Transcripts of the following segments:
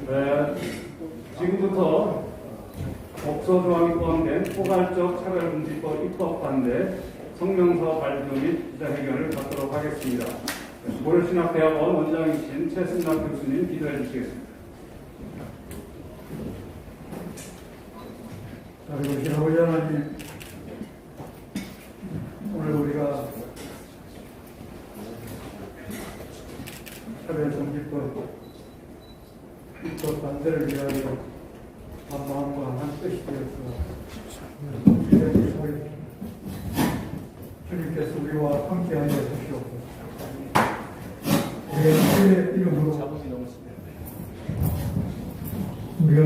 네, 지금부터 법소 조항이 포함된 포괄적 차별금지법 입법 반대 성명서 발표 및 기자회견을 갖도록 하겠습니다. 고려신학대학원 원장이신 최승락 교수님 기도해 주시겠습니다. 그리고 아버지 하나님, 오늘 우리가 차별금지법 입법 반대를 위하여 한 마음과 한 뜻이 되어서 주님께서 우리와 함께하여 주시옵소서. 주의 이름으로 우리가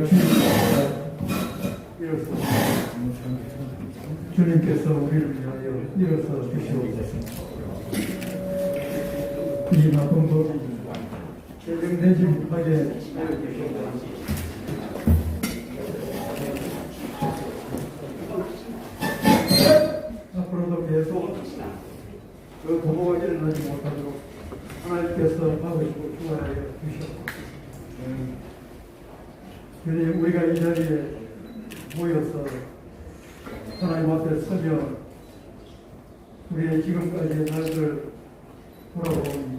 주님께서 우리를 위하여 일어서 주시옵소서. 이 나쁜 법이 제정되지 못하게 하여 주시옵소서. 앞으로도 계속 그 도모가 일어나지 못하도록 하나님께서 막으시고 주관하여 주시옵소서. 주님, 우리가 이 자리에 모여서 하나님 앞에 서며 우리의 지금까지의 날을 돌아보니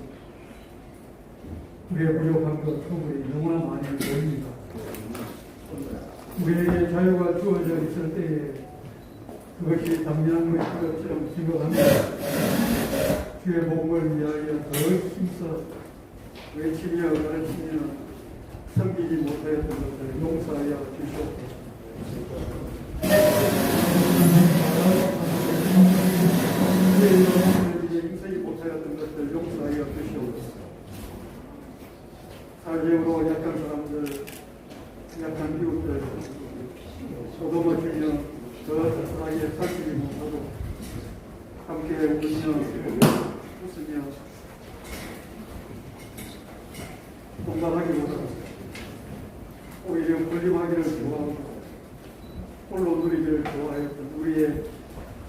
우리의 부족한 것, 소물이 너무나 많이 보입니다. 우리에게 자유가 주어져 있을 때에 그것이 당연한 것처럼 생각합니다. 주의 복음을 위하여 더 힘써 외치며 가르치며 섬기지 못하였던 것을 용서하여 주시옵소서. 인생이 못하였던 것을 용서하여 주시옵소서. 사회적으로 약한 사람들, 약한 비웃들 소돔을 주며 더 사이에 살피지 못하고 함께 웃으며 웃으며 공감하기보다 오히려 군림하기를 좋아하고 홀로 누리기를 좋아하였던 우리의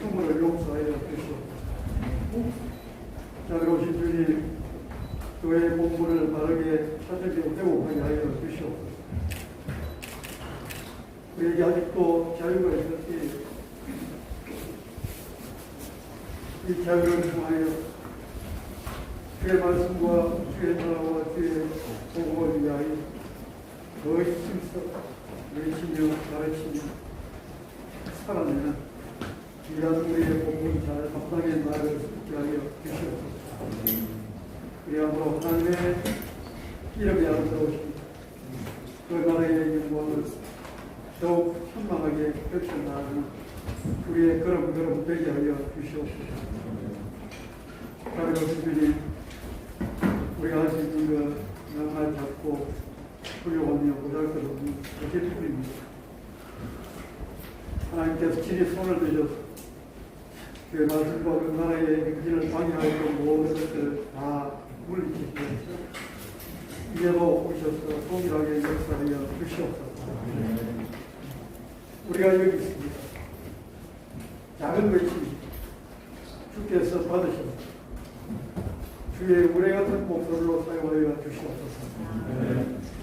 hum을 용서하여 주시옵소서. 자비로우신 주님, 교회의 본분을 바르게 찾으며 회복하게 하여 주시옵소서. 우리에게 아직도 자유가 있었기에 이 자유를 통하여 주의 말씀과 주의 나라와 주의 복음을 위하여 더 힘써 외치며 가르치며 살아내는 귀한 우리의 복음을 잘 감당해 나를 있게 하여 주시옵소서. 그리하므로 하나님의 이름이 아름다우십니다. 그 나라의 영광을 더욱 현망하게 펼쳐나가는 우리의 걸음걸음 되게 하여 주시옵소서. 자비로우신 주님, 우리가 할 수 있는 것 넉넉히 잡고 훌륭하며 보잘것없는 그게 뿐입니다. 하나님께서 친히 손을 드셔서 주의 말씀과 그 나라의 행진을 방해하였던 모든 것들을 다 물리치시면서 이제도 오셔서 동일하게 역사하여 주시옵소서. 우리가 여기 있습니다. 작은 외침입니다. 주께서 받으십니다. 주의 우레 같은 목소리로 사용하여 주시옵소서.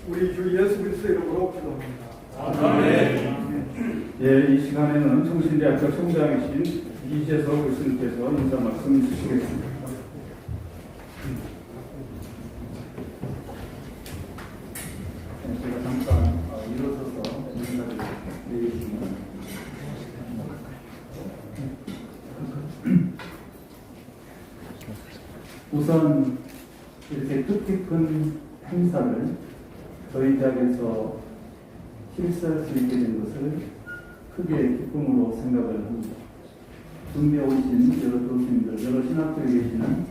우리 주 예수 그리스도의 이름으로 기도합니다. 아멘. 예, 이 시간에는 성신대학교 총장이신 이재석 교수님께서 인사 말씀 주시겠습니다. 제가 잠깐 일어서서 인사를 드리겠습니다. 우선 이렇게 뜻깊은 행사를 저희 대학에서 실시할 수 있게 된 것을 크게 기쁨으로 생각을 합니다. 준비해 오신 여러 교수님들, 여러 신학교에 계시는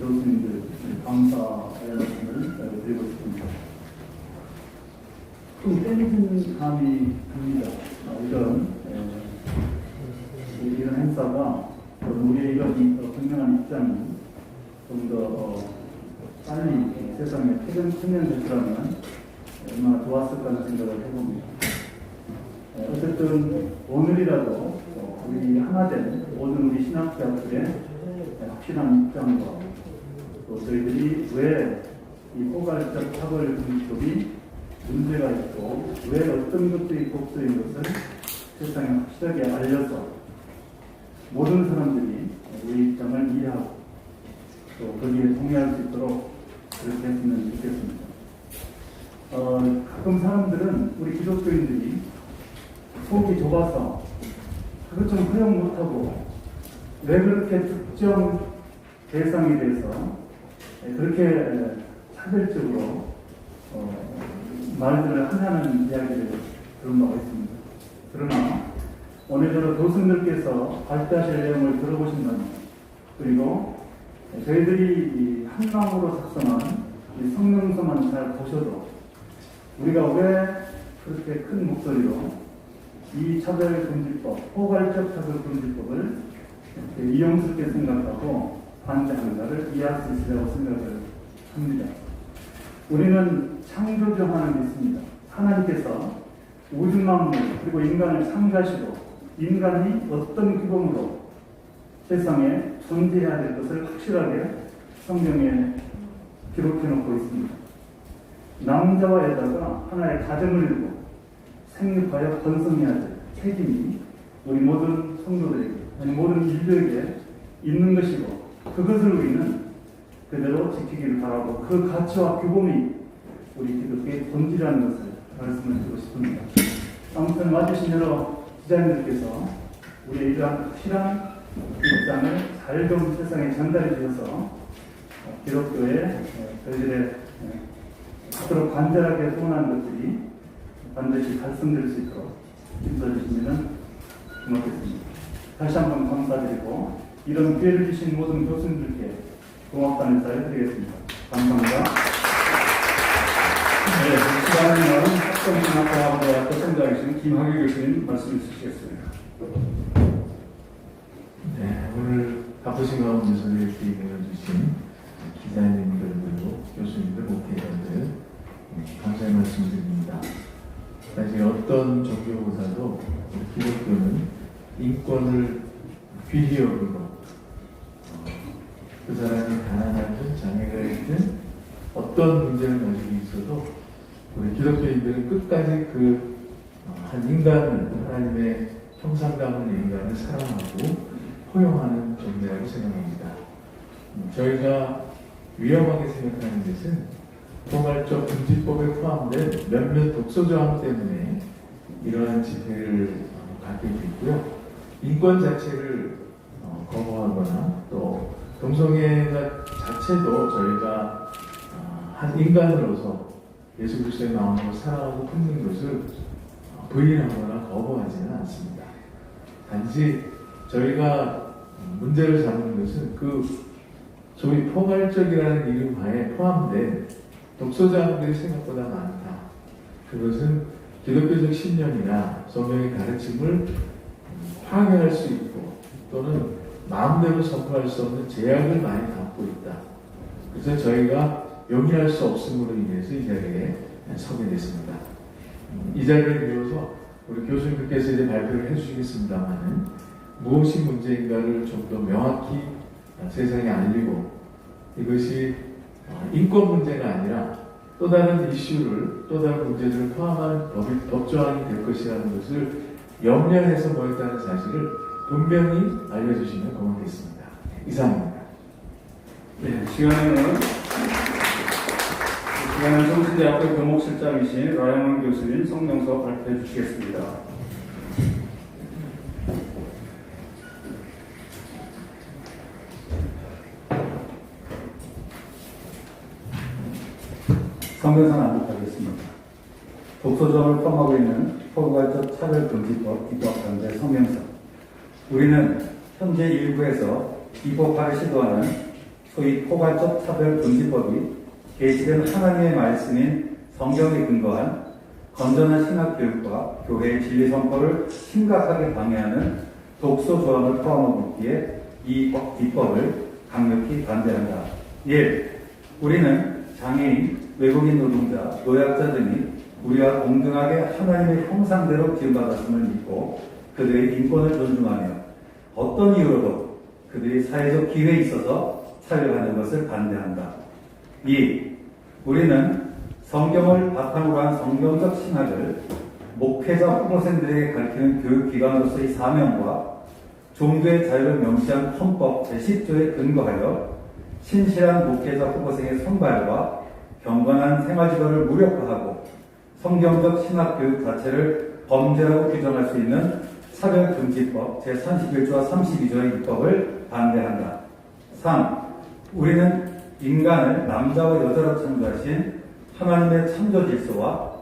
교수님들 감사의 말씀을 드리고 싶습니다. 큰 땡긴 감이 듭니다. 이런 행사가 우리의 이런 분명한 입장이 좀 더 빨리 세상에 표현됐더라면 얼마나 좋았을까 하는 생각을 해봅니다. 어쨌든 오늘이라도 우리 하나된 모든 우리 신학대학들의 확실한 입장과 또 저희들이 왜 이 포괄적 차별금지법이 문제가 있고 왜 어떤 것들이 독소인 것을 세상에 확실하게 알려서 모든 사람들이 우리 입장을 이해하고 또 거기에 동의할 수 있도록 그렇게 했으면 좋겠습니다. 가끔 사람들은 우리 기독교인들이 속이 좁아서 그것 좀 허용 못하고 왜 그렇게 특정 대상에 대해서 그렇게 차별적으로 말들을 하냐는 이야기를 들은 바가 있습니다. 그러나 오늘처럼 교수님들께서 발표하실 내용을 들어보신다면 그리고 저희들이 한 마음으로 작성한 이 성명서만 잘 보셔도 우리가 왜 그렇게 큰 목소리로 이 차별금지법, 포괄적 차별금지법을 이용스럽게 생각하고 반대하는가를 이해할 수 있으리라고 생각을 합니다. 우리는 창조주하는 게 있습니다. 하나님께서 우주 만물 그리고 인간을 창조하시고 인간이 어떤 규범으로 세상에 존재해야 될 것을 확실하게 성경에 기록해 놓고 있습니다. 남자와 여자가 하나의 가정을 이루고 생육하여 번성해야 될 책임이 우리 모든 성도들에게 아니 모든 인류에게 있는 것이고 그것을 우리는 그대로 지키기를 바라고 그 가치와 규범이 우리 기독교의 본질이라는 것을 말씀을 드리고 싶습니다. 아무튼 와주신 여러 기자님들께서 우리의 이러한 확실한 입장을 잘 좀 세상에 전달해 주셔서 기독교의 저희들의 앞으로 간절하게 소원하는 것들이 반드시 달성될 수 있도록 힘써주시면 고맙겠습니다. 다시 한번 감사드리고 이런 기회를 주신 모든 교수님들께 고맙다는 인사를 드리겠습니다. 감사합니다. 네, 시간은 학성신학과학대학교 성장이신 김학유 교수님 말씀해 주시겠습니다. 네, 오늘 바쁘신 가운데서 이렇게 모여주신 기자님들 그리고 교수님들, 목회자들 감사의 말씀드립니다. 사실 어떤 종교보다도 기독교는 인권을 귀히 여기고 그 사람이 가난하든 장애가 있든 어떤 문제를 가지고 있어도 우리 기독교인들은 끝까지 한 인간을 하나님의 형상 담은 인간을 사랑하고 포용하는 존재라고 생각합니다. 저희가 위험하게 생각하는 것은 포괄적 금지법에 포함된 몇몇 독소조항 때문에 이러한 집회를 갖게 되고요. 인권 자체를 거부하거나 또 동성애가 자체도 저희가 한 인간으로서 예수 그리스도의 마음으로 사랑하고 품는 것을 부인하거나 거부하지는 않습니다. 단지 저희가 문제를 삼는 것은 소위 포괄적이라는 이름 하에 포함된 독소자들이 생각보다 많다. 그것은 기독교적 신념이나 성경의 가르침을 파괴할 수 있고 또는 마음대로 선포할 수 없는 제약을 많이 갖고 있다. 그래서 저희가 용인할 수 없음으로 인해서 이 자리에 서게 됐습니다. 이 자리를 이어서 우리 교수님께서 이제 발표를 해주시겠습니다만은 무엇이 문제인가를 좀 더 명확히 세상에 알리고 이것이 인권 문제가 아니라 또 다른 이슈를 또 다른 문제들을 포함한 법조항이 될 것이라는 것을 염려해서 모였다는 사실을 분명히 알려주시면 고맙겠습니다. 이상입니다. 네, 시간에는 성신대학교 교목실장이신 라영원 교수님 성명서 발표해 주시겠습니다. 성명서는 안독하겠습니다. 독소조항을 포함하고 있는 포괄적 차별금지법 입법관대 성명서. 우리는 현재 일부에서 입법화를 시도하는 소위 포괄적 차별금지법이 계시된 하나님의 말씀인 성경에 근거한 건전한 신학교육과 교회의 진리 선포를 심각하게 방해하는 독소조항을 포함하고 있기에 이 입법을 강력히 반대한다. 1. 우리는 장애인, 외국인 노동자, 노약자 등이 우리와 동등하게 하나님의 형상대로 지음받았음을 믿고 그들의 인권을 존중하며 어떤 이유로도 그들이 사회적 기회에 있어서 차별하는 것을 반대한다. 2. 우리는 성경을 바탕으로 한 성경적 신학을 목회자 후보생들에게 가르치는 교육기관으로서의 사명과 종교의 자유를 명시한 헌법 제10조에 근거하여 신실한 목회자 후보생의 선발과 경건한 생활지도를 무력화하고 성경적 신학교육 자체를 범죄라고 규정할 수 있는 차별금지법 제31조와 32조의 입법을 반대한다. 3. 우리는 인간을 남자와 여자로 창조하신 하나님의 창조 질서와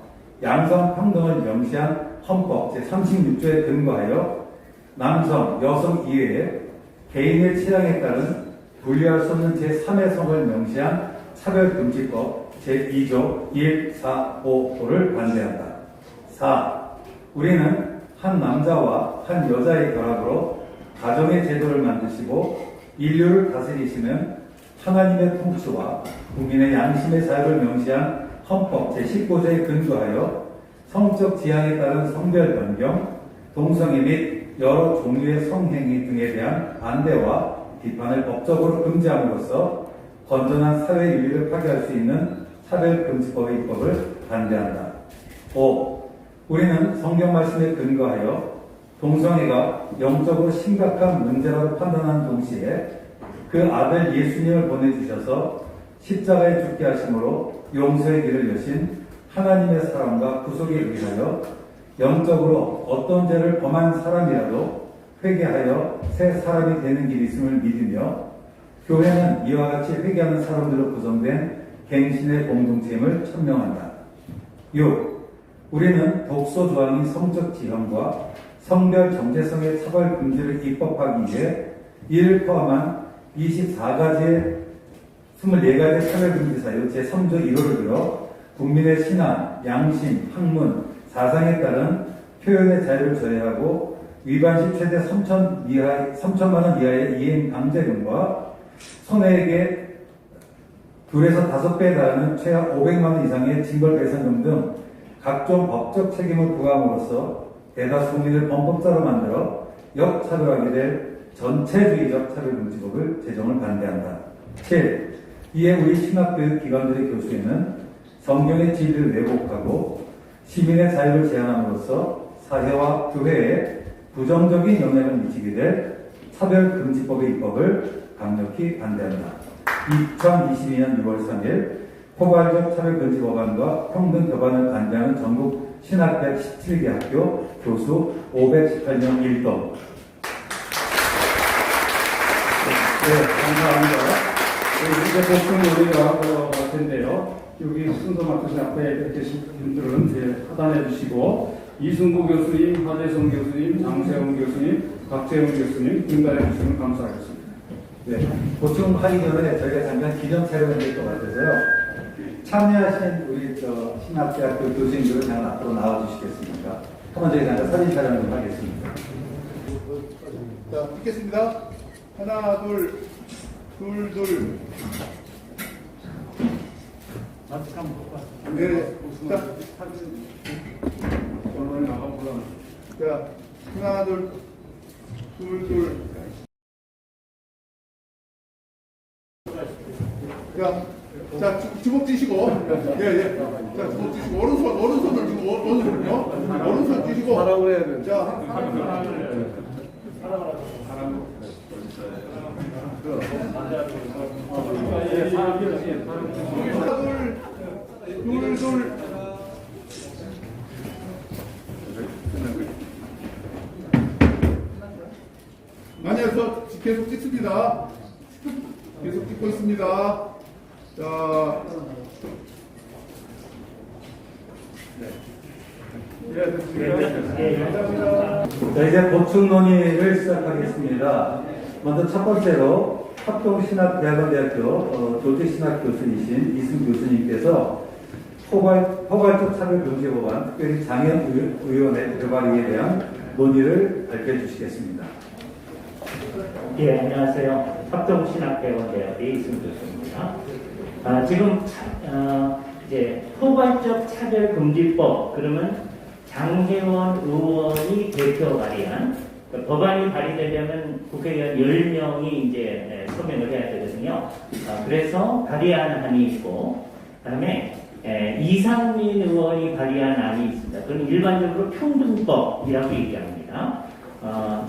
양성평등을 명시한 헌법 제36조에 근거하여 남성, 여성 이외에 개인의 취향에 따른 분리할 수 없는 제3의 성을 명시한 차별금지법 제2조 1, 4, 5호를 반대한다. 4. 우리는 한 남자와 한 여자의 결합으로 가정의 제도를 만드시고 인류를 다스리시는 하나님의 통치와 국민의 양심의 자유를 명시한 헌법 제19조에 근거하여 성적 지향에 따른 성별 변경, 동성애 및 여러 종류의 성행위 등에 대한 반대와 비판을 법적으로 금지함으로써 건전한 사회 윤리를 파괴할 수 있는 차별금지법의 입법을 반대한다. 5. 우리는 성경 말씀에 근거하여 동성애가 영적으로 심각한 문제라고 판단하는 동시에 그 아들 예수님을 보내주셔서 십자가에 죽게 하심으로 용서의 길을 여신 하나님의 사랑과 구속에 의하여 영적으로 어떤 죄를 범한 사람이라도 회개하여 새 사람이 되는 길이 있음을 믿으며 교회는 이와 같이 회개하는 사람들로 구성된 갱신의 공동체임을 천명한다. 6. 우리는 독소 조항인 성적 지형과 성별 정체성의 차별 금지를 입법하기 위해 이를 포함한 24가지의 24가지 차별금지 사유 제3조 1호를 들어 국민의 신앙, 양심, 학문, 사상에 따른 표현의 자유를 저해하고 위반시 최대 3천만 원 이하의 이행 강제금과 손해액의 2에서 5배에 달하는 최하 500만 원 이상의 징벌배상금 등 각종 법적 책임을 부과함으로써 대다수 국민을 범법자로 만들어 역차별하게 될 전체주의적 차별금지법을 제정을 반대한다. 7. 이에 우리 신학교육 기관들의 교수에는 성경의 진리를 왜곡하고 시민의 자유를 제한함으로써 사회와 교회에 부정적인 영향을 미치게 될 차별금지법의 입법을 강력히 반대한다. 2022년 6월 3일 포괄적 차별금지 법안과 평등 법안을 반대하는 전국 신학대학 17개 학교 교수 518명 1동. 네, 감사합니다. 이제 복수 논의가 들어갈 텐데요. 여기 순서 맡으신 앞에 계신 분들은 이제 하단해 주시고, 이승구 교수님, 하재성 교수님, 장세훈 교수님, 박재훈 교수님 분발해 주시면 감사하겠습니다. 네, 보충하기 전에 저희가 잠깐 기념 촬영을 될 것 같아서요. 참여하신 우리 신학대학교 교수님들은 잠깐 앞으로 나와 주시겠습니까? 한번 저희 잠깐 사진 촬영 좀 하겠습니다. 자, 찍겠습니다. 하나, 둘, 둘. 네, 자, 자, 하나, 둘. 자, 주먹 쥐시고, 예. 자, 주먹 쥐시고, 오른손을 쥐고, 오른손 쥐시고. 사랑을 해야 돼. 자, 둘. 아니요, 계속 찍습니다. 계속 찍고 있습니다. 자, 감사합니다. 자, 이제 보충 논의를 시작하겠습니다. 먼저 첫 번째로 합동신학대학원대학교 조직신학 교수이신 이승 교수님께서 포괄적 차별금지 법안 특별히 장애인위원회 발의에 대한 논의를 발표해 주시겠습니다. 예, 안녕하세요. 합동신학대학원대학의 이승 교수입니다. 지금 이제 포괄적 차별금지법, 그러면 장혜원 의원이 대표 발의한 법안이 발의되려면 국회의원 10명이 이제 서명을 해야 되거든요. 그래서 발의한 한이 있고, 그다음에 이상민 의원이 발의한 안이 있습니다. 그건 일반적으로 평등법이라고 얘기합니다.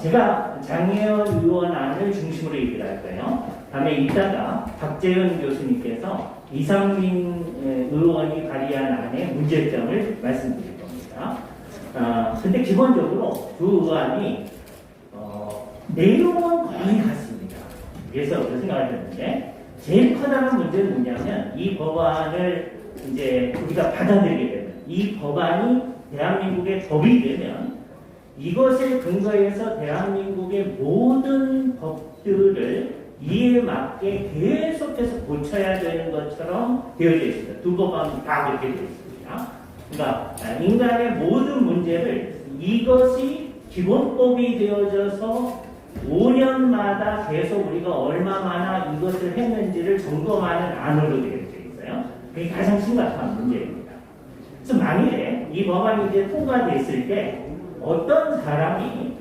제가 장혜원 의원 안을 중심으로 얘기를 할 거예요. 다음에 이따가 박재현 교수님께서 이상민 의원이 발의한 안의 문제점을 말씀드릴 겁니다. 근데 기본적으로 그 의안이 내용은 거의 같습니다. 그래서 그 생각을 했는데 제일 커다란 문제는 뭐냐면 이 법안을 이제 우리가 받아들이게 되면 이 법안이 대한민국의 법이 되면 이것에 근거해서 대한민국의 모든 법들을 이에 맞게 계속해서 고쳐야 되는 것처럼 되어져 있습니다. 두 법안이 다 그렇게 되어 있습니다. 그러니까 인간의 모든 문제를 이것이 기본법이 되어져서 5년마다 계속 우리가 얼마나 이것을 했는지를 점검하는 안으로 되어 있어요. 그게 가장 심각한 문제입니다. 그래서 만일에 이 법안이 이제 통과됐을 때 어떤 사람이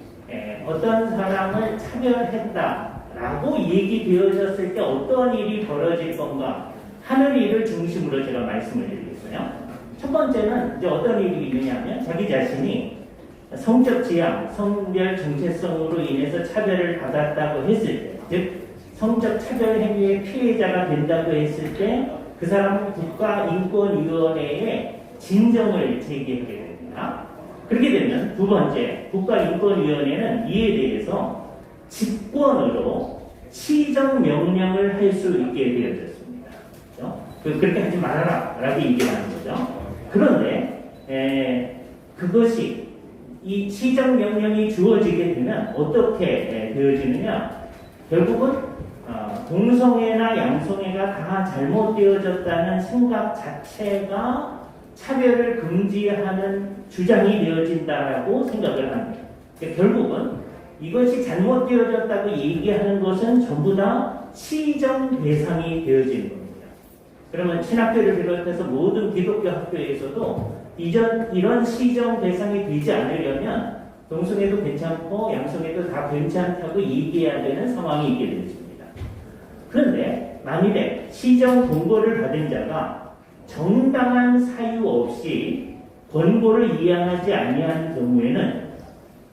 어떤 사람을 차별했다라고 얘기되어졌을 때 어떤 일이 벌어질 건가 하는 일을 중심으로 제가 말씀을 드리겠어요. 첫 번째는 이제 어떤 일이 있느냐면 자기 자신이 성적 지향, 성별 정체성으로 인해서 차별을 받았다고 했을 때, 즉 성적 차별 행위의 피해자가 된다고 했을 때 그 사람은 국가인권위원회에 진정을 제기하게 됩니다. 그렇게 되면 두 번째, 국가인권위원회는 이에 대해서 직권으로 시정명령을 할 수 있게 되어졌습니다. 그렇죠? 그렇게 하지 말아라 라고 얘기하는 거죠. 그런데 그것이 이 시정명령이 주어지게 되면 어떻게 되어지느냐, 결국은 동성애나 양성애가 다 잘못되어졌다는 생각 자체가 차별을 금지하는 주장이 되어진다라고 생각을 합니다. 그러니까 결국은 이것이 잘못되어졌다고 얘기하는 것은 전부 다 시정 대상이 되어지는 겁니다. 그러면 신학교를 비롯해서 모든 기독교 학교에서도 이런 시정 대상이 되지 않으려면 동성애도 괜찮고 양성애도 다 괜찮다고 얘기해야 되는 상황이 있게 되어집니다. 그런데 만일에 시정 권고를 받은 자가 정당한 사유 없이 권고를 이행하지 아니한 경우에는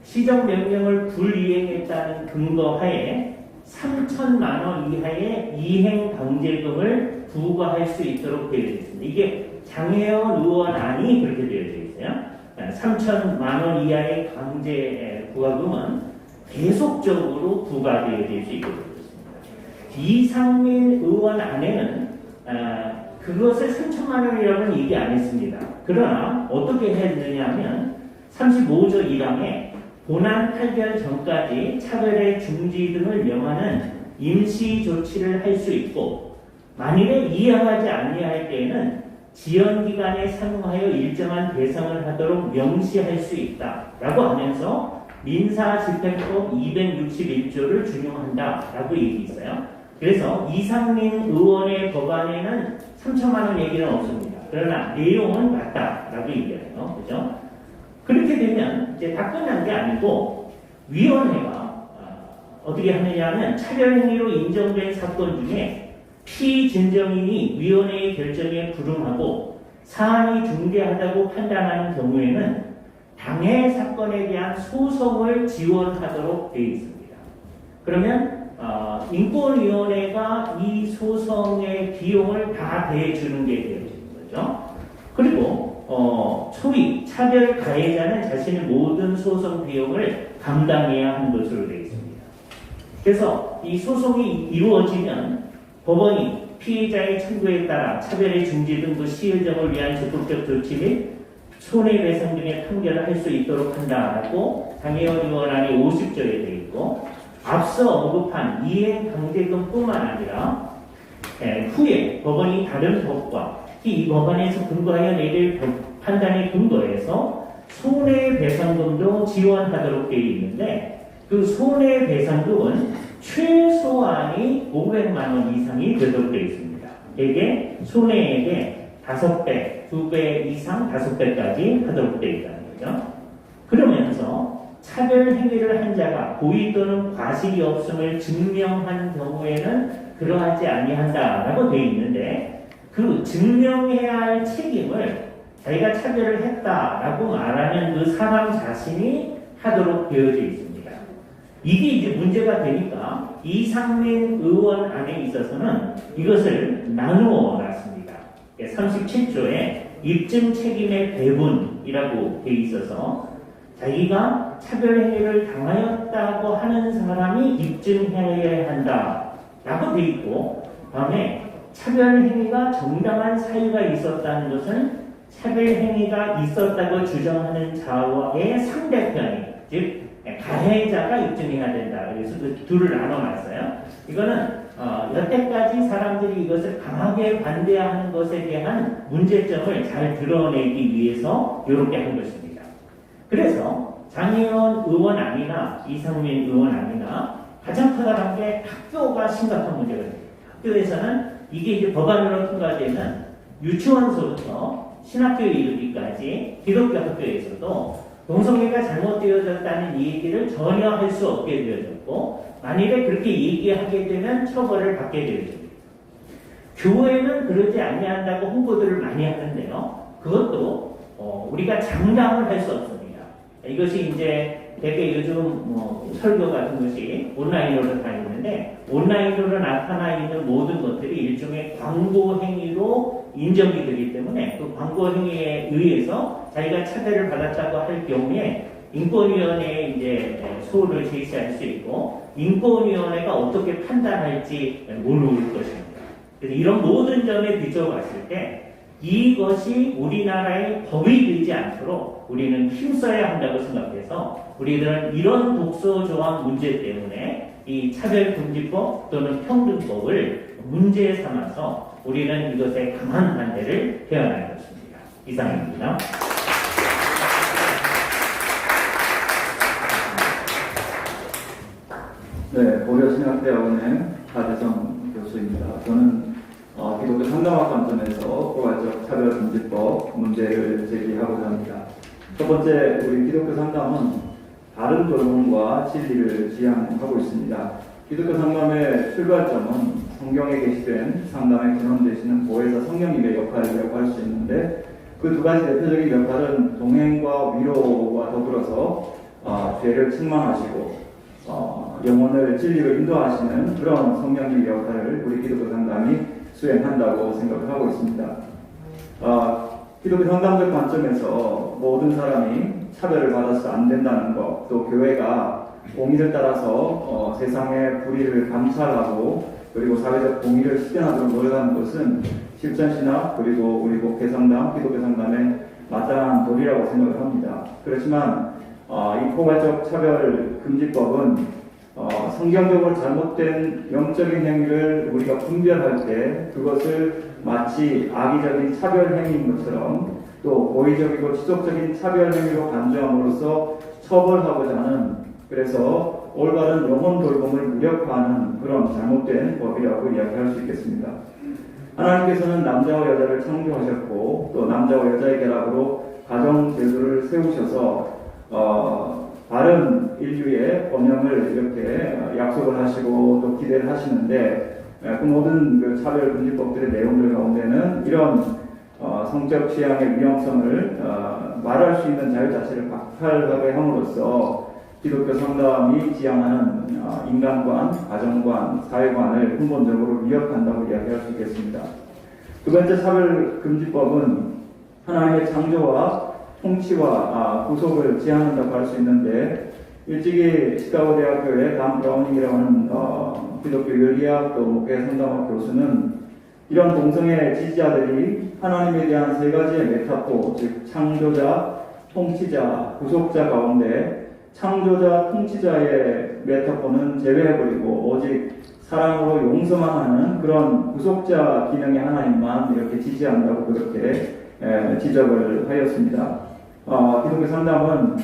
시정명령을 불이행했다는 근거하에 3천만 원 이하의 이행방제금을 부과할 수 있도록 되어 있습니다. 이게 장혜원 의원 안이 그렇게 되어져 있어요. 3천만 원 이하의 강제 부과금은 계속적으로 부과되어질 수 있게 되어 있습니다. 이상민 의원 안에는 그것을 3천만 원이라고는 얘기 안 했습니다. 그러나 어떻게 했느냐 하면 35조 1항에 본안 판결 전까지 차별의 중지 등을 명하는 임시 조치를 할 수 있고, 만일에 이행하지 아니할 때에는 지연기간에 상응하여 일정한 배상을 하도록 명시할 수 있다라고 하면서 민사집행법 261조를 준용한다라고 얘기했어요. 그래서 이상민 의원의 법안에는 3천만 원 얘기는 없습니다. 그러나 내용은 맞다라고 얘기해요. 그죠? 그렇게 되면 이제 다 끝난 게 아니고 위원회가 어떻게 하느냐 하면 차별행위로 인정된 사건 중에 피진정인이 위원회의 결정에 불응하고 사안이 중대하다고 판단하는 경우에는 당해 사건에 대한 소송을 지원하도록 되어 있습니다. 그러면 인권위원회가 이 소송의 비용을 다 대주는 게 되어지는 거죠. 그리고 소위 차별 가해자는 자신의 모든 소송 비용을 감당해야 하는 것으로 되어 있습니다. 그래서 이 소송이 이루어지면 법원이 피해자의 청구에 따라 차별의 중지 등의 시의정을 위한 적극적 조치 및 손해배상 등의 판결을 할 수 있도록 한다라고 장혜원 의원안이 50조에 되어 있고, 앞서 언급한 이행방제금뿐만 아니라 후에 법원이 다른 법과 특히 이 법안에서 근거하여 내릴 판단에 근거해서 손해배상금도 지원하도록 되어 있는데, 그 손해배상금은 최소한이 500만 원 이상이 되도록 되어 있습니다. 이게 손해액의 5배, 2배 이상 5배까지 하도록 되어 있다는 거죠. 그러면서 차별 행위를 한 자가 고의 또는 과실이 없음을 증명한 경우에는 그러하지 아니한다라고 되어 있는데, 그 증명해야 할 책임을 자기가 차별을 했다라고 말하는 그 사람 자신이 하도록 되어져 있습니다. 이게 이제 문제가 되니까 이상민 의원 안에 있어서는 이것을 나누어 놨습니다. 37조에 입증 책임의 배분이라고 돼 있어서 자기가 차별행위를 당하였다고 하는 사람이 입증해야 한다라고 돼 있고, 다음에 차별행위가 정당한 사유가 있었다는 것은 차별행위가 있었다고 주장하는 자와의 상대편이, 즉 가해자가 입증해야 된다. 그래서 그 둘을 나눠놨어요. 이거는 여태까지 사람들이 이것을 강하게 반대하는 것에 대한 문제점을 잘 드러내기 위해서 이렇게 한 것입니다. 그래서 장혜원 의원 아니나 이상민 의원 아니나 가장 커다란 게 학교가 심각한 문제가 됩니다. 학교에서는 이게 이제 법안으로 통과되면 유치원서부터 신학교에 이르기까지 기독교 학교에서도 동성애가 잘못되어졌다는 얘기를 전혀 할 수 없게 되어졌고, 만일에 그렇게 얘기하게 되면 처벌을 받게 되어집니다. 교회는 그러지 아니한다고 홍보들을 많이 하는데요. 그것도 우리가 장담을 할 수 없습니다. 이것이 이제 되게 요즘 설교 같은 것이 온라인으로 다 있는데, 온라인으로 나타나 있는 모든 것들이 일종의 광고 행위로 인정이 되기 때문에 그 광고 행위에 의해서 자기가 차별을 받았다고 할 경우에 인권위원회에 이제 소를 제시할 수 있고, 인권위원회가 어떻게 판단할지 모를 것입니다. 그래서 이런 모든 점에 비춰봤을 때 이것이 우리나라의 법이 되지 않도록 우리는 힘써야 한다고 생각해서, 우리들은 이런 독소 조항 문제 때문에 이 차별금지법 또는 평등법을 문제 삼아서 우리는 이것에 강한 반대를 표현하였습니다. 이상입니다. 네, 고려신학대학원의 하대성 교수입니다. 저는 기독교 상담학 관점에서 포괄적 차별금지법 문제를 제기하고자 합니다. 첫 번째, 우리 기독교 상담은 바른 돌봄과 진리를 지향하고 있습니다. 기독교 상담의 출발점은 성경에 게시된 상담의 근원 되시는 보혜사 성령님의 역할이라고 할 수 있는데, 그 두 가지 대표적인 역할은 동행과 위로와 더불어서 죄를 책망하시고 영혼을 진리로 인도하시는 그런 성령님의 역할을 우리 기독교 상담이 수행한다고 생각을 하고 있습니다. 기독교 상담적 관점에서 모든 사람이 차별을 받아서 안 된다는 것, 또 교회가 공의를 따라서 세상의 불의를 감찰하고 그리고 사회적 공의를 실현하도록 노력하는 것은 실천신학 그리고 우리 목회상담, 기독교 상담의 마땅한 도리라고 생각을 합니다. 그렇지만 이 포괄적 차별금지법은 성경적으로 잘못된 영적인 행위를 우리가 분별할 때 그것을 마치 악의적인 차별 행위인 것처럼, 또 고의적이고 지속적인 차별 행위로 간주함으로써 처벌하고자 하는, 그래서 올바른 영혼 돌봄을 무력화하는 그런 잘못된 법이라고 이야기할 수 있겠습니다. 하나님께서는 남자와 여자를 창조하셨고, 또 남자와 여자의 결합으로 가정 제도를 세우셔서 바른 인류의 번영을 이렇게 약속을 하시고 또 기대를 하시는데, 그 모든 그 차별금지법들의 내용들 가운데는 이런 성적 취향의 위험성을 말할 수 있는 자유 자체를 박탈하게 함으로써 기독교 상담이 지향하는 인간관, 가정관, 사회관을 근본적으로 위협한다고 이야기할 수 있겠습니다. 두 번째 차별금지법은 하나님의 창조와 통치와 구속을 지향한다고 할 수 있는데, 일찍이 시카고 대학교의 단 브라우닝이라고 하는 기독교 윤리학 또 목회 상담학 교수는 이런 동성애 지지자들이 하나님에 대한 세 가지의 메타포, 즉 창조자, 통치자, 구속자 가운데 창조자, 통치자의 메타포는 제외해버리고 오직 사랑으로 용서만 하는 그런 구속자 기능의 하나님만 이렇게 지지한다고 그렇게 지적을 하였습니다. 기독교 상담은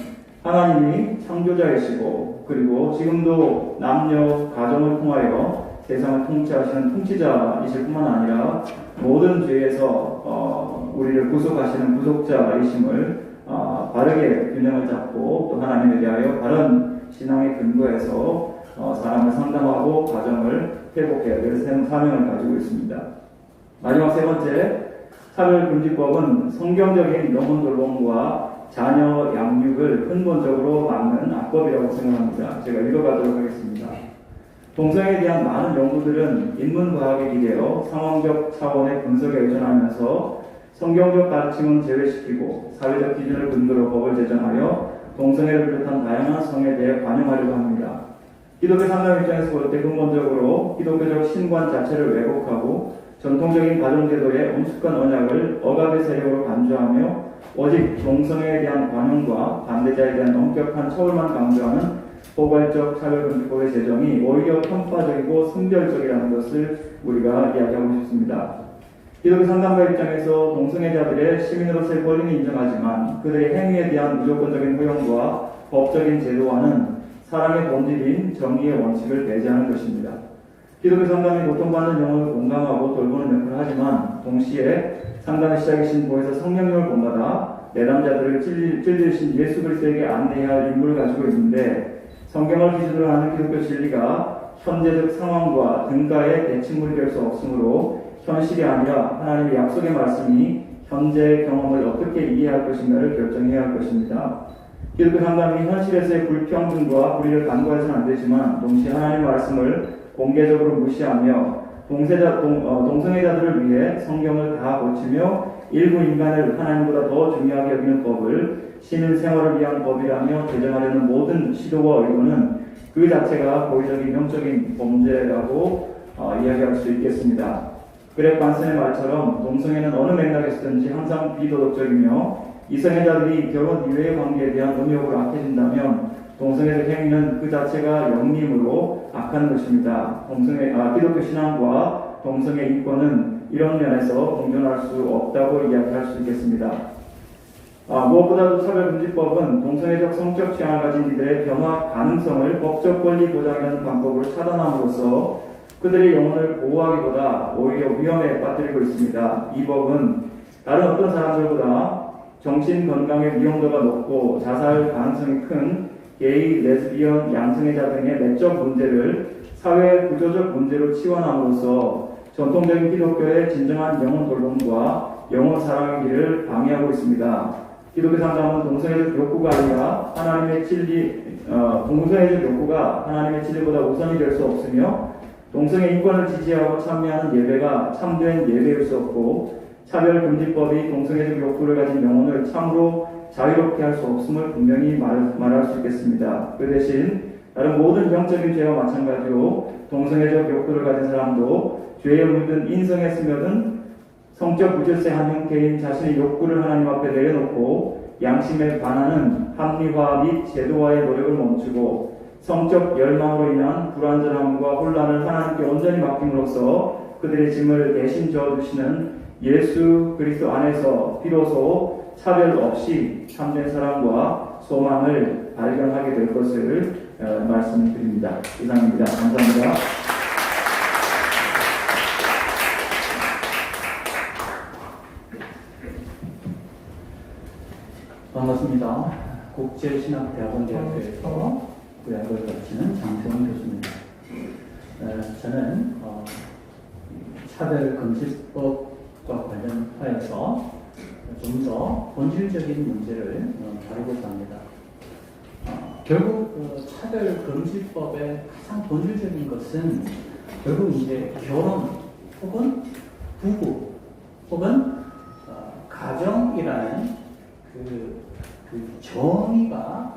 하나님이 창조자이시고, 그리고 지금도 남녀 가정을 통하여 세상을 통치하시는 통치자이실 뿐만 아니라 모든 죄에서 우리를 구속하시는 구속자이심을 바르게 균형을 잡고, 또 하나님에 대하여 바른 신앙의 근거에서 사람을 상담하고 가정을 회복해야 될 사명을 가지고 있습니다. 마지막 세 번째, 차별금지법은 성경적인 영혼 돌봄과 자녀 양육을 근본적으로 막는 악법이라고 생각합니다. 제가 읽어가도록 하겠습니다. 동성애에 대한 많은 연구들은 인문과학에 기대어 상황적 차원의 분석에 의존하면서 성경적 가르침은 제외시키고 사회적 기준을 근거로 법을 제정하여 동성애를 비롯한 다양한 성에 대해 관용하려고 합니다. 기독교 상담 입장에서 볼 때 근본적으로 기독교적 신관 자체를 왜곡하고 전통적인 가정제도의 엄숙한 언약을 억압의 세력으로 간주하며 오직 동성애에 대한 관용과 반대자에 대한 엄격한 처벌만 강조하는 포괄적 차별금지법의 제정이 오히려 편파적이고 선별적이라는 것을 우리가 이야기하고 싶습니다. 기독교 상담가 입장에서 동성애자들의 시민으로서의 권리는 인정하지만 그들의 행위에 대한 무조건적인 허용과 법적인 제도와는 사람의 본질인 정의의 원칙을 배제하는 것입니다. 기독교 상담이 고통받는 영혼을 공감하고 돌보는 역할을 하지만 동시에 상담의 시작의 신보에서 성령님을 본받아 내담자들을 찔리신 예수 그리스도에게 안내해야 할 임무를 가지고 있는데 성경을 기준으로 하는 기독교 진리가 현재적 상황과 등가의 대칭물이 될 수 없으므로 현실이 아니라 하나님의 약속의 말씀이 현재의 경험을 어떻게 이해할 것인가를 결정해야 할 것입니다. 기독교 상담이 현실에서의 불평등과 불의를 간과해서는 안 되지만 동시에 하나님의 말씀을 공개적으로 무시하며 동성애자들을 위해 성경을 다 고치며 일부 인간을 하나님보다 더 중요하게 여기는 법을 시민 생활을 위한 법이라며 제정하려는 모든 시도와 의도는 그 자체가 고의적인 명적인 범죄라고 이야기할 수 있겠습니다. 그렉 반슨의 말처럼 동성애는 어느 맥락에서든지 항상 비도덕적이며 이성애자들이 결혼 이외의 관계에 대한 음욕으로 악해진다면 동성애적 행위는 그 자체가 영림으로 악한 것입니다. 기독교 신앙과 동성애 인권은 이런 면에서 공존할 수 없다고 이야기할 수 있겠습니다. 무엇보다도 차별금지법은 동성애적 성적 취향을 가진 이들의 변화 가능성을 법적 권리 보장하는 방법으로 차단함으로써 그들의 영혼을 보호하기보다 오히려 위험에 빠뜨리고 있습니다. 이 법은 다른 어떤 사람들보다 정신 건강의 위험도가 높고 자살 가능성이 큰 게이, 레즈비언, 양성애자 등의 내적 문제를 사회 구조적 문제로 치환함으로써 전통적인 기독교의 진정한 영혼 돌봄과 영혼 사랑의 길을 방해하고 있습니다. 기독교 상담은 동성애적 욕구가 아니라 하나님의 진리, 동성애적 욕구가 하나님의 진리보다 우선이 될 수 없으며 동성애 인권을 지지하고 참여하는 예배가 참된 예배일 수 없고 차별금지법이 동성애적 욕구를 가진 영혼을 참으로 자유롭게 할 수 없음을 분명히 말할 수 있겠습니다. 그 대신 다른 모든 영적인 죄와 마찬가지로 동성애적 욕구를 가진 사람도 죄에 물든 인성에 스며든 성적 무질서의 한 형태인 자신의 욕구를 하나님 앞에 내려놓고 양심에 반하는 합리화 및 제도화의 노력을 멈추고 성적 열망으로 인한 불완전함과 혼란을 하나님께 온전히 맡김으로써 그들의 짐을 대신 져주시는 예수 그리스도 안에서 비로소 차별 없이 참된 사랑과 소망을 발견하게 될 것을 말씀드립니다. 이상입니다. 감사합니다. 반갑습니다. 국제신학대학원대학교에서 구약을 가르치는 장세원 교수입니다. 저는 차별금지법과 관련하여서 좀 더 본질적인 문제를 다루고자 합니다. 결국 차별금지법의 가장 본질적인 것은 결국 이제 결혼 혹은 부부 혹은 가정이라는 그 정의가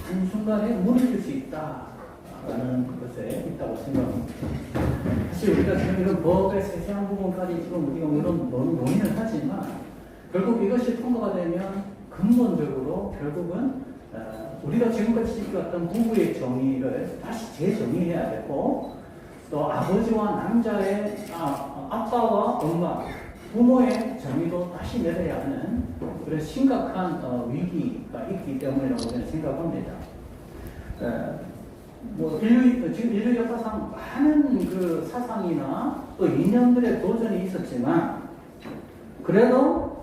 한순간에 무너질 수 있다라는 것에 있다고 생각합니다. 사실 우리가 지금 이런 법의 세세한 부분까지 지금 우리가 물론 논의를 하지만 결국 이것이 통과가 되면 근본적으로 결국은 우리가 지금까지 지켜왔던 부부의 정의를 다시 재정의해야 되고 또 아버지와 남자의 아빠와 엄마 부모의 정의도 다시 내려야 하는 그런 심각한 위기가 있기 때문이라고 저는 생각합니다. 지금 인류 역사상 많은 그 사상이나 또 이념들의 도전이 있었지만 그래도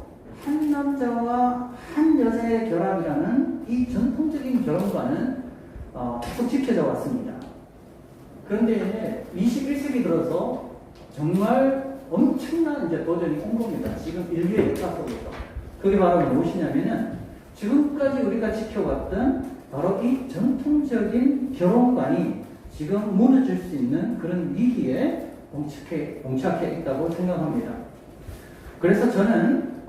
한 남자와 한 여자의 결합이라는 이 전통적인 결혼관은 계속 지켜져 왔습니다. 그런데 이제 21세기 들어서 정말 엄청난 이제 도전이 온 겁니다. 지금 인류의 역사 속에서. 그게 바로 무엇이냐면은 지금까지 우리가 지켜왔던 바로 이 전통적인 결혼관이 지금 무너질 수 있는 그런 위기에 봉착해 있다고 생각합니다. 그래서 저는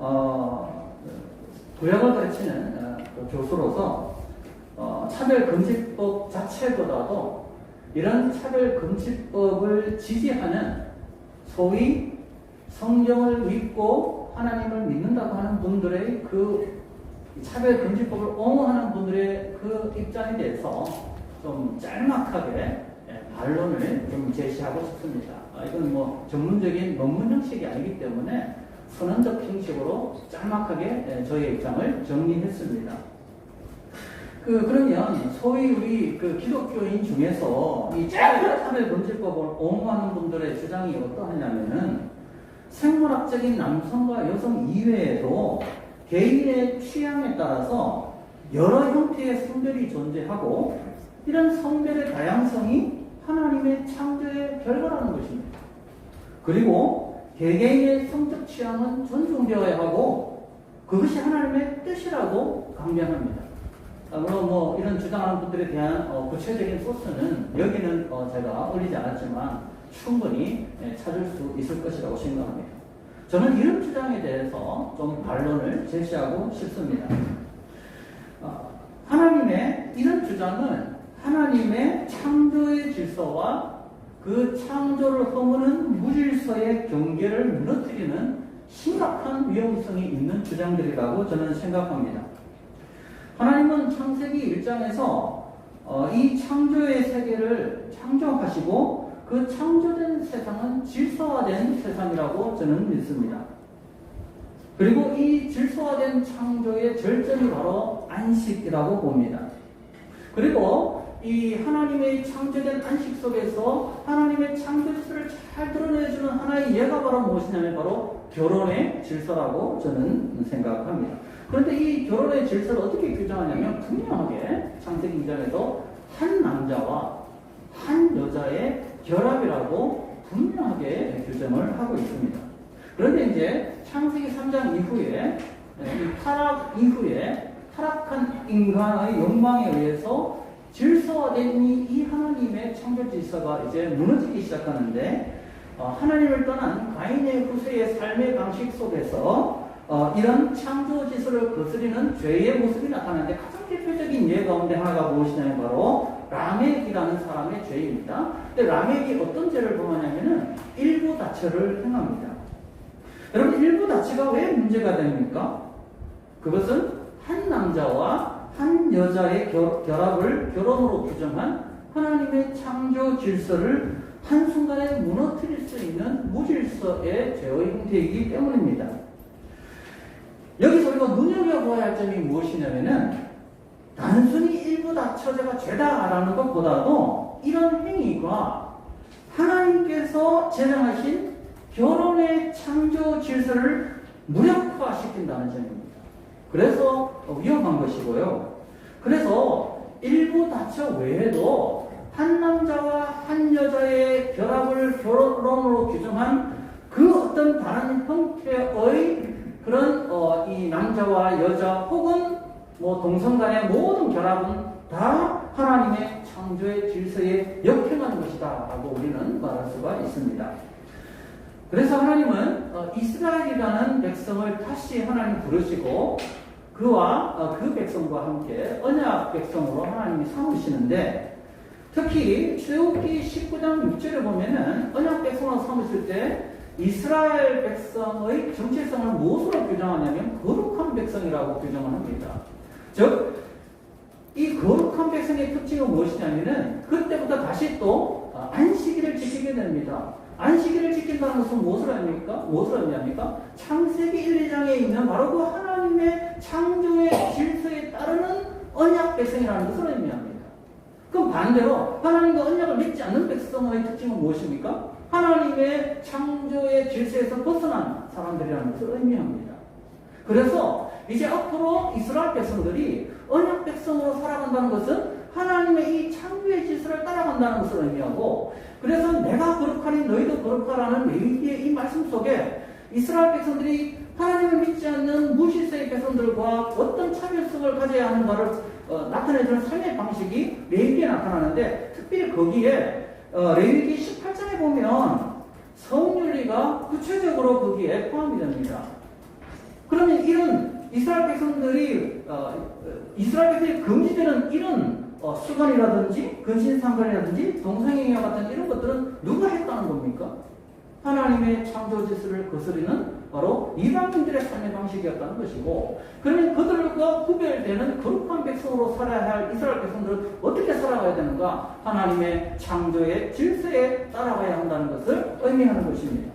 구약을 가르치는 교수로서 차별금지법 자체보다도 이런 차별금지법을 지지하는 소위 성경을 믿고 하나님을 믿는다고 하는 분들의 그 차별금지법을 옹호하는 분들의 그 입장에 대해서 좀 짤막하게 반론을 좀 제시하고 싶습니다. 이건 뭐 전문적인 논문 형식이 아니기 때문에 선언적 형식으로 짤막하게 저의 입장을 정리했습니다. 그러면 소위 우리 그 기독교인 중에서 이 차별금지법을 옹호하는 분들의 주장이 어떠하냐면은 생물학적인 남성과 여성 이외에도 개인의 취향에 따라서 여러 형태의 성별이 존재하고 이런 성별의 다양성이 하나님의 창조의 결과라는 것입니다. 그리고 개개인의 성적 취향은 존중되어야 하고 그것이 하나님의 뜻이라고 강변합니다. 물론 뭐 이런 주장하는 분들에 대한 구체적인 소스는 여기는 제가 올리지 않았지만 충분히 찾을 수 있을 것이라고 생각합니다. 저는 이런 주장에 대해서 좀 반론을 제시하고 싶습니다. 하나님의 이런 주장은 하나님의 창조의 질서와 그 창조를 허무는 무질서의 경계를 무너뜨리는 심각한 위험성이 있는 주장들이라고 저는 생각합니다. 하나님은 창세기 1장에서 이 창조의 세계를 창조하시고 그 창조된 세상은 질서화된 세상이라고 저는 믿습니다. 그리고 이 질서화된 창조의 절정이 바로 안식이라고 봅니다. 그리고 이 하나님의 창조된 안식 속에서 하나님의 창조 질서를 잘 드러내주는 하나의 예가 바로 무엇이냐면 바로 결혼의 질서라고 저는 생각합니다. 그런데 이 결혼의 질서를 어떻게 규정하냐면 분명하게 창세기 2장에서 한 남자와 한 여자의 결합이라고 분명하게 규정을 하고 있습니다. 그런데 이제 창세기 3장 이후에 이 타락 이후에 타락한 인간의 욕망에 의해서 질서화된 이 하나님의 창조 질서가 이제 무너지기 시작하는데 하나님을 떠난 가인의 후세의 삶의 방식 속에서 이런 창조 질서를 거스리는 죄의 모습이 나타나는데 가장 대표적인 예 가운데 하나가 무엇이냐면 바로 라멕이라는 사람의 죄입니다. 근데 라멕이 어떤 죄를 범하냐면은 일부다처를 행합니다. 여러분 일부다처가 왜 문제가 됩니까? 그것은 한 남자와 한 여자의 결합을 결혼으로 규정한 하나님의 창조 질서를 한순간에 무너뜨릴 수 있는 무질서의 죄의 형태이기 때문입니다. 여기서 우리가 눈여겨봐야 할 점이 무엇이냐면은 단순히 일부다처제가 죄다라는 것보다도 이런 행위가 하나님께서 제정하신 결혼의 창조 질서를 무력화시킨다는 점입니다. 그래서 위험한 것이고요. 그래서 일부다처 외에도 한 남자와 한 여자의 결합을 결혼으로 규정한 그 어떤 다른 형태의 그런 이 남자와 여자 혹은 뭐 동성 간의 모든 결합은 다 하나님의 창조의 질서에 역행하는 것이다 라고 우리는 말할 수가 있습니다. 그래서 하나님은 이스라엘이라는 백성을 다시 하나님 부르시고 그와 그 백성과 함께 언약 백성으로 하나님이 삼으시는데 특히 출애굽기 19장 6절에 보면은 언약 백성으로 삼으실 때 이스라엘 백성의 정체성을 무엇으로 규정하냐면 거룩한 백성이라고 규정을 합니다. 즉, 이 거룩한 백성의 특징은 무엇이냐면은 그때부터 다시 또 안식일을 지키게 됩니다. 안식일을 지킨다는 것은 무엇을 의미합니까? 창세기 1, 2장에 있는 바로 그 하나님의 창조의 질서에 따르는 언약 백성이라는 것을 의미합니다. 그럼 반대로 하나님과 언약을 맺지 않는 백성의 특징은 무엇입니까? 하나님의 창조의 질서에서 벗어난 사람들이라는 것을 의미합니다. 그래서 이제 앞으로 이스라엘 백성들이 언약 백성으로 살아간다는 것은 하나님의 이 창조의 질서를 따라간다는 것을 의미하고, 그래서 내가 거룩하니 너희도 거룩하라는 레위기의 이 말씀 속에 이스라엘 백성들이 하나님을 믿지 않는 무질서의 백성들과 어떤 차별성을 가져야 하는가를 나타내주는 삶의 방식이 레위기에 나타나는데, 특별히 거기에 레위기 18장에 보면 성윤리가 구체적으로 거기에 포함이 됩니다. 그러면 이런 이스라엘 백성들이 금지되는 이런 수건이라든지 근신상간이라든지 동성애와 같은 이런 것들은 누가 했다는 겁니까? 하나님의 창조 질서를 거스르는 바로 이방인들의 삶의 방식이었다는 것이고, 그러면 그들과 구별되는 거룩한 백성으로 살아야 할 이스라엘 백성들은 어떻게 살아가야 되는가? 하나님의 창조의 질서에 따라가야 한다는 것을 의미하는 것입니다.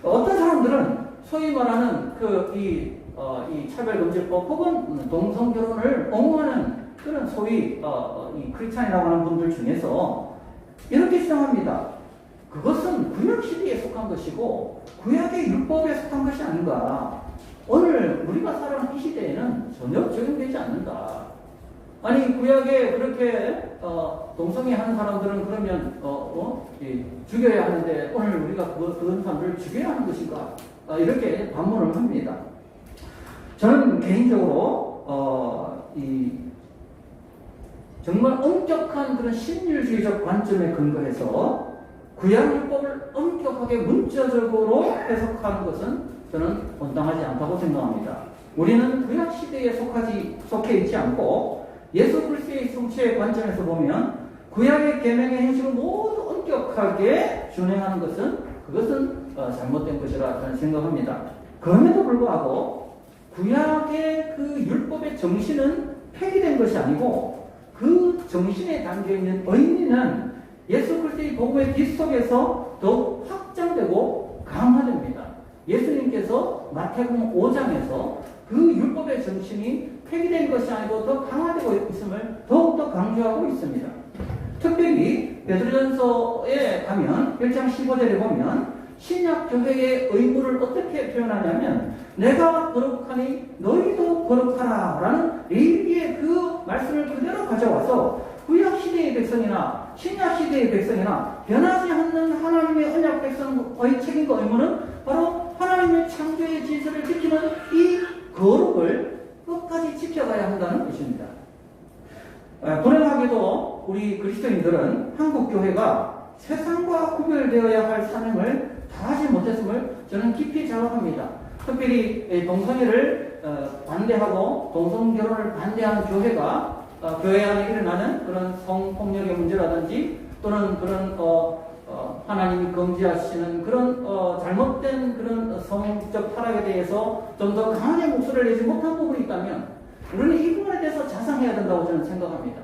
어떤 사람들은 소위 말하는 이 차별금지법 혹은 동성결혼을 옹호하는 그런 소위 이 크리스찬이라고 하는 분들 중에서 이렇게 주장합니다. 그것은 구약시대에 속한 것이고 구약의 율법에 속한 것이 아닌가. 오늘 우리가 살아가는 이 시대에는 전혀 적용되지 않는다. 아니 구약에 그렇게 동성애 하는 사람들은 그러면 죽여야 하는데 오늘 우리가 그런 사람들을 죽여야 하는 것인가? 이렇게 반문을 합니다. 저는 개인적으로 정말 엄격한 그런 신율주의적 관점에 근거해서 구약율법을 엄격하게 문자적으로 해석하는 것은 저는 온당하지 않다고 생각합니다. 우리는 구약시대에 속해 있지 않고 예수 그리스도의 성취의 관점에서 보면 구약의 계명의 행식을 모두 엄격하게 준행하는 그것은 잘못된 것이라 저는 생각합니다. 그럼에도 불구하고 구약의 그 율법의 정신은 폐기된 것이 아니고 그 정신에 담겨있는 의미는 예수 그리스도의 복음의 빛 속에서 더욱 확장되고 강화됩니다. 예수님께서 마태복음 5장에서 그 율법의 정신이 폐기된 것이 아니고 더 강화되고 있음을 더욱더 강조하고 있습니다. 특별히 베드로전서에 가면 1장 15절에 보면 신약 교회의 의무를 어떻게 표현하냐면 내가 거룩하니 너희도 거룩하라 라는 레위기의 그 말씀을 그대로 가져와서 구약시대의 백성이나 신약시대의 백성이나 변하지 않는 하나님의 언약 백성의 책임과 의무는 바로 하나님의 창조의 질서를 지키는 이 거룩을 끝까지 지켜가야 한다는 것입니다. 불행하게도 우리 그리스도인들은 한국교회가 세상과 구별되어야 할 사명을 다하지 못했음을 저는 깊이 자각합니다. 특별히 동성애를 반대하고 동성결혼을 반대하는 교회가 교회 안에 일어나는 그런 성폭력의 문제라든지 또는 그런 하나님이 금지하시는 그런 잘못된 그런 성적 타락에 대해서 좀 더 강하게 목소리를 내지 못한 부분이 있다면 우리는 이 부분에 대해서 자상해야 된다고 저는 생각합니다.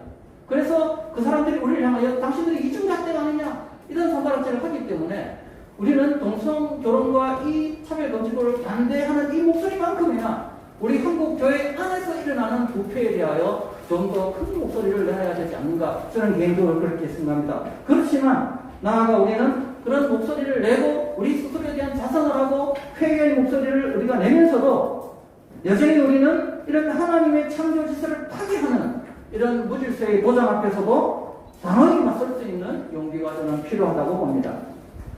그래서 그 사람들이 우리를 향하여 당신들이 이중잣대가 아니냐 이런 손가락질을 하기 때문에 우리는 동성결혼과 이 차별금지법을 반대하는 이 목소리만큼이나 우리 한국교회 안에서 일어나는 부패에 대하여 좀 더 큰 목소리를 내야 되지 않는가 저는 개인적으로 그렇게 생각합니다. 그렇지만 나아가 우리는 그런 목소리를 내고 우리 스스로에 대한 자성을 하고 회개의 목소리를 우리가 내면서도 여전히 우리는 이런 하나님의 창조 질서를 파괴하는 이런 무질서의 도전 앞에서도 단호히 맞설 수 있는 용기가 저는 필요하다고 봅니다.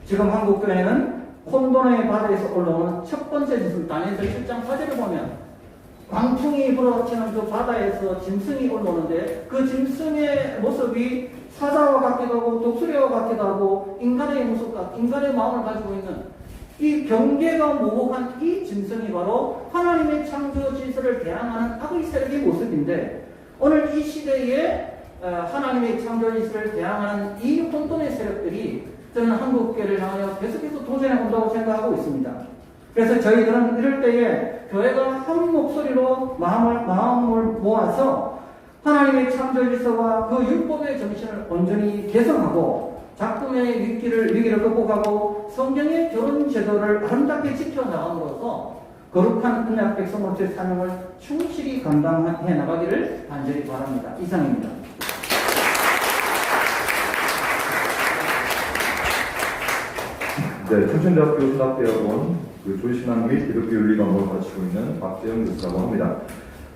지금 한국교회는 혼돈의 바다에서 올라오는 첫 번째 짓을 다니엘서 7장 4절을 보면 광풍이 불어닥치는 그 바다에서 짐승이 올라오는데 그 짐승의 모습이 사자와 같기도 하고 독수리와 같기도 하고 인간의 모습과 인간의 마음을 가지고 있는 이 경계가 모호한 이 짐승이 바로 하나님의 창조 질서를 대항하는 악의 세력의 모습인데 오늘 이 시대에 하나님의 창조 질서를 대항하는 이 혼돈의 세력들이 저는 한국교회를 향하여 계속해서 도전해 온다고 생각하고 있습니다. 그래서 저희들은 이럴 때에 교회가 한 목소리로 마음을 모아서 하나님의 창조 질서와 그 율법의 정신을 온전히 개성하고 작품의 위기를 극복하고 성경의 결혼 제도를 아름답게 지켜나감으로써 거룩한 언약 백성으로서의 사명을 충실히 감당해 나가기를 간절히 바랍니다. 이상입니다. 네, 충천대학교 교수학대학원 조신학 및 기독교 윤리 과목을 가르치고 있는 박재영 교수라고 합니다.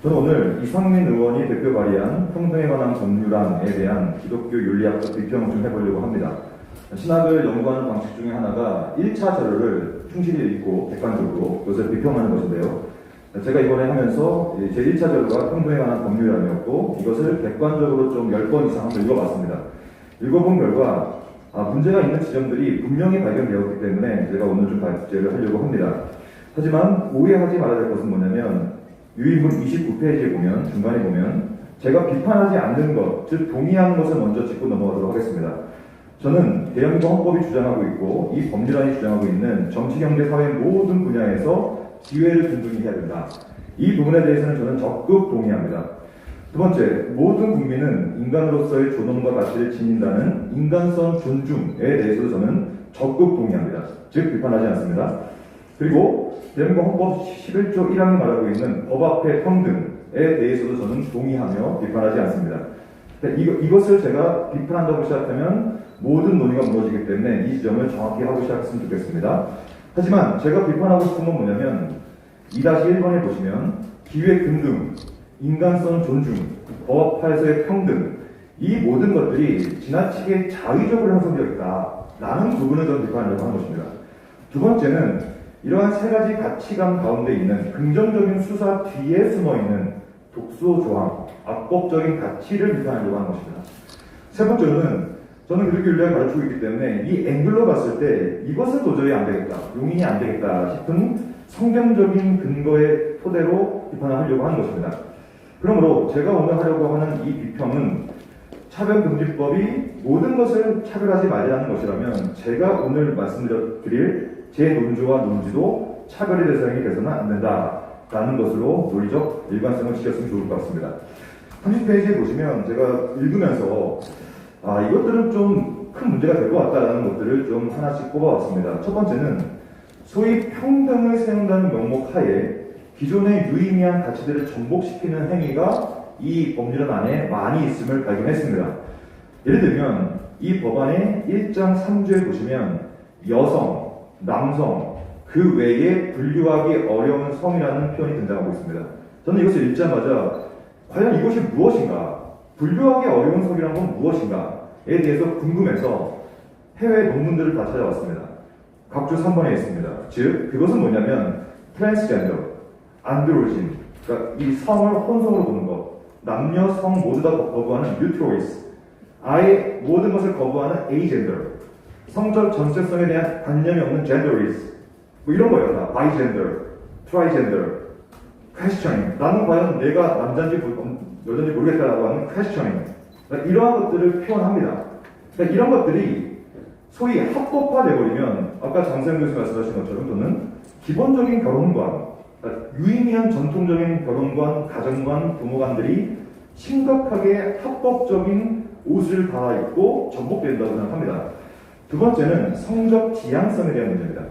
저는 오늘 이상민 의원이 대표 발의한 평등에 관한 법률안에 대한 기독교 윤리학적 비평을 좀 해보려고 합니다. 신학을 연구하는 방식 중에 하나가 1차 자료를 충실히 읽고 객관적으로 그것을 비평하는 것인데요. 제가 이번에 하면서 제 1차 자료가 평등에 관한 법률안이었고 이것을 객관적으로 좀 10번 이상 한번 읽어봤습니다. 읽어본 결과 문제가 있는 지점들이 분명히 발견되었기 때문에 제가 오늘 좀 발제를 하려고 합니다. 하지만 오해하지 말아야 될 것은 뭐냐면 유인문 29페이지에 보면 중간에 보면 제가 비판하지 않는 것, 즉 동의하는 것을 먼저 짚고 넘어가도록 하겠습니다. 저는 대한민국 헌법이 주장하고 있고 이 법률안이 주장하고 있는 정치, 경제, 사회 모든 분야에서 기회를 균등히 해야 된다. 이 부분에 대해서는 저는 적극 동의합니다. 두 번째, 모든 국민은 인간으로서의 존엄과 가치를 지닌다는 인간성 존중에 대해서도 저는 적극 동의합니다. 즉 비판하지 않습니다. 그리고 대한민국 헌법 11조 1항이 말하고 있는 법 앞의 평등에 대해서도 저는 동의하며 비판하지 않습니다. 이것을 제가 비판한다고 시작하면 모든 논의가 무너지기 때문에 이 지점을 정확히 하고 시작했으면 좋겠습니다. 하지만 제가 비판하고 싶은 건 뭐냐면 2-1번에 보시면 기회균등, 인간성 존중, 법 하에서의 평등 이 모든 것들이 지나치게 자의적으로 형성되어 있다라는 부분을 저는 비판하려고 하는 것입니다. 두 번째는 이러한 세 가지 가치관 가운데 있는 긍정적인 수사 뒤에 숨어있는 독소 조항, 악법적인 가치를 비판하려고 하는 것입니다. 세 번째로는 저는 기독교 윤리학을 가르치고 있기 때문에 이 앵글로 봤을 때 이것은 도저히 안 되겠다, 용인이 안 되겠다 싶은 성경적인 근거의 토대로 비판을 하려고 하는 것입니다. 그러므로 제가 오늘 하려고 하는 이 비평은 차별금지법이 모든 것을 차별하지 말라는 것이라면 제가 오늘 말씀드릴 제 논조와 논지도 차별의 대상이 돼서는 안 된다라는 것으로 논리적 일관성을 지켰으면 좋을 것 같습니다. 30페이지에 보시면 제가 읽으면서 이것들은 좀 큰 문제가 될 것 같다라는 것들을 좀 하나씩 꼽아왔습니다. 첫 번째는 소위 평등을 세운다는 명목 하에 기존의 유의미한 가치들을 전복시키는 행위가 이 법률안 안에 많이 있음을 발견했습니다. 예를 들면 이 법안의 1장 3조에 보시면 여성, 남성, 그 외에 분류하기 어려운 성이라는 표현이 등장하고 있습니다. 저는 이것을 읽자마자 과연 이것이 무엇인가, 분류하기 어려운 성이란 건 무엇인가에 대해서 궁금해서 해외 논문들을 다 찾아왔습니다. 각주 3번에 있습니다. 즉 그것은 뭐냐면 트랜스젠더, 안드로진, 그러니까 이 성을 혼성으로 보는 것, 남녀 성 모두 다 거부하는 뉴트로이스, 아예 모든 것을 거부하는 에이젠더, 성적 전체성에 대한 관념이 없는 젠더리스, 뭐 이런 거예요. 다 바이젠더, 트라이젠더, 퀘스처닝, 나는 과연 내가 남자인지 여자인지 모르겠다라고 하는 퀘스처닝, 그러니까 이러한 것들을 표현합니다. 그러니까 이런 것들이 소위 합법화되어버리면 아까 장세영 교수 말씀하신 것처럼 저는 기본적인 결혼관, 그러니까 유의미한 전통적인 결혼관, 가정관, 부모관들이 심각하게 합법적인 옷을 갈아입고 전복된다고 생각합니다. 두 번째는 성적 지향성에 대한 문제입니다.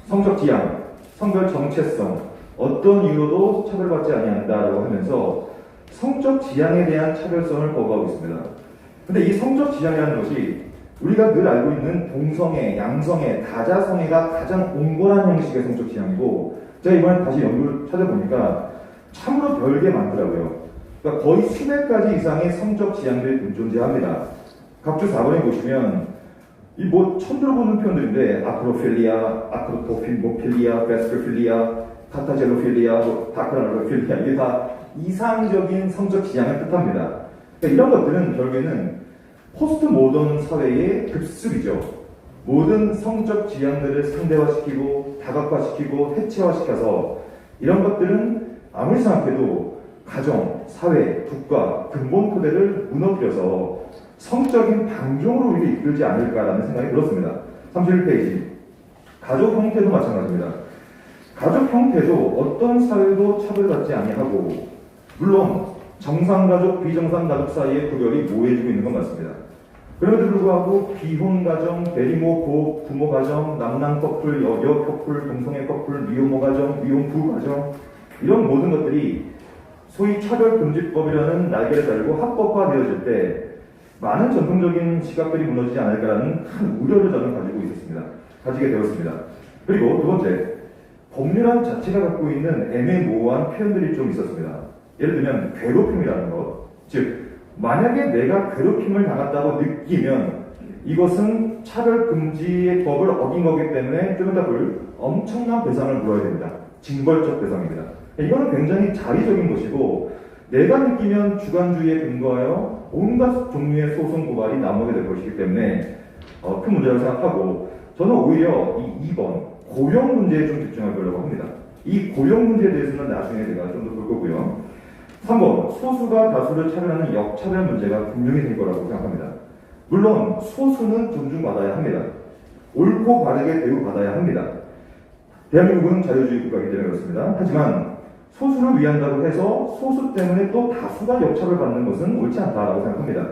성적 지향, 성별 정체성, 어떤 이유로도 차별받지 아니한다라고 하면서 성적 지향에 대한 차별성을 거부하고 있습니다. 근데 이 성적 지향이라는 것이 우리가 늘 알고 있는 동성애, 양성애, 다자성애가 가장 온건한 형식의 성적 지향이고 제가 이번에 다시 연구를 찾아보니까 참으로 별게 많더라고요. 그러니까 거의 수백 가지 이상의 성적 지향들이 존재합니다. 각주 4번에 보시면 이 뭐 처음 들어보는 표현들인데 아크로필리아, 아크로토필리아, 베스크필리아, 카타젤로필리아, 다크라노필리아 이게 다 이상적인 성적 지향을 뜻합니다. 그러니까 이런 것들은 결국에는 포스트 모던 사회의 급습이죠. 모든 성적 지향들을 상대화시키고 다각화시키고 해체화시켜서 이런 것들은 아무리 생각해도 가정, 사회, 국가, 근본 토대를 무너뜨려서 성적인 방종으로 우리를 이끌지 않을까라는 생각이 들었습니다. 31페이지. 가족 형태도 마찬가지입니다. 가족 형태도 어떤 사회도 차별받지 아니하고 물론 정상가족, 비정상가족 사이의 구별이 모호해지고 있는 건 맞습니다. 그럼에도 불구하고 비혼가정, 대리모 부모가정, 남남 커플, 여여 커플, 동성애 커플, 미혼모 가정, 미혼부 가정 이런 모든 것들이 소위 차별금지법이라는 날개를 달고 합법화되어질 때 많은 전통적인 시각들이 무너지지 않을까라는 큰 우려를 저는 가지게 되었습니다. 그리고 두 번째, 법률안 자체가 갖고 있는 애매모호한 표현들이 좀 있었습니다. 예를 들면 괴롭힘이라는 것, 즉 만약에 내가 괴롭힘을 당했다고 느끼면 이것은 차별금지의 법을 어긴 거기 때문에 좀 이따 볼 엄청난 배상을 물어야 됩니다. 징벌적 배상입니다. 이거는 굉장히 자의적인 것이고 내가 느끼면 주관주의에 근거하여 온갖 종류의 소송 고발이 나오게 될 것이기 때문에 큰 문제라고 생각하고 저는 오히려 이 2번 고용 문제에 좀 집중해 보려고 합니다. 이 고용 문제에 대해서는 나중에 제가 좀 더 볼 거고요. 3번 소수가 다수를 차별하는 역차별 문제가 분명히 될 거라고 생각합니다. 물론 소수는 존중받아야 합니다. 옳고 바르게 대우받아야 합니다. 대한민국은 자유주의 국가이기 때문에 그렇습니다. 하지만 소수를 위한다고 해서 소수 때문에 또 다수가 역차별받는 것은 옳지 않다고 생각합니다.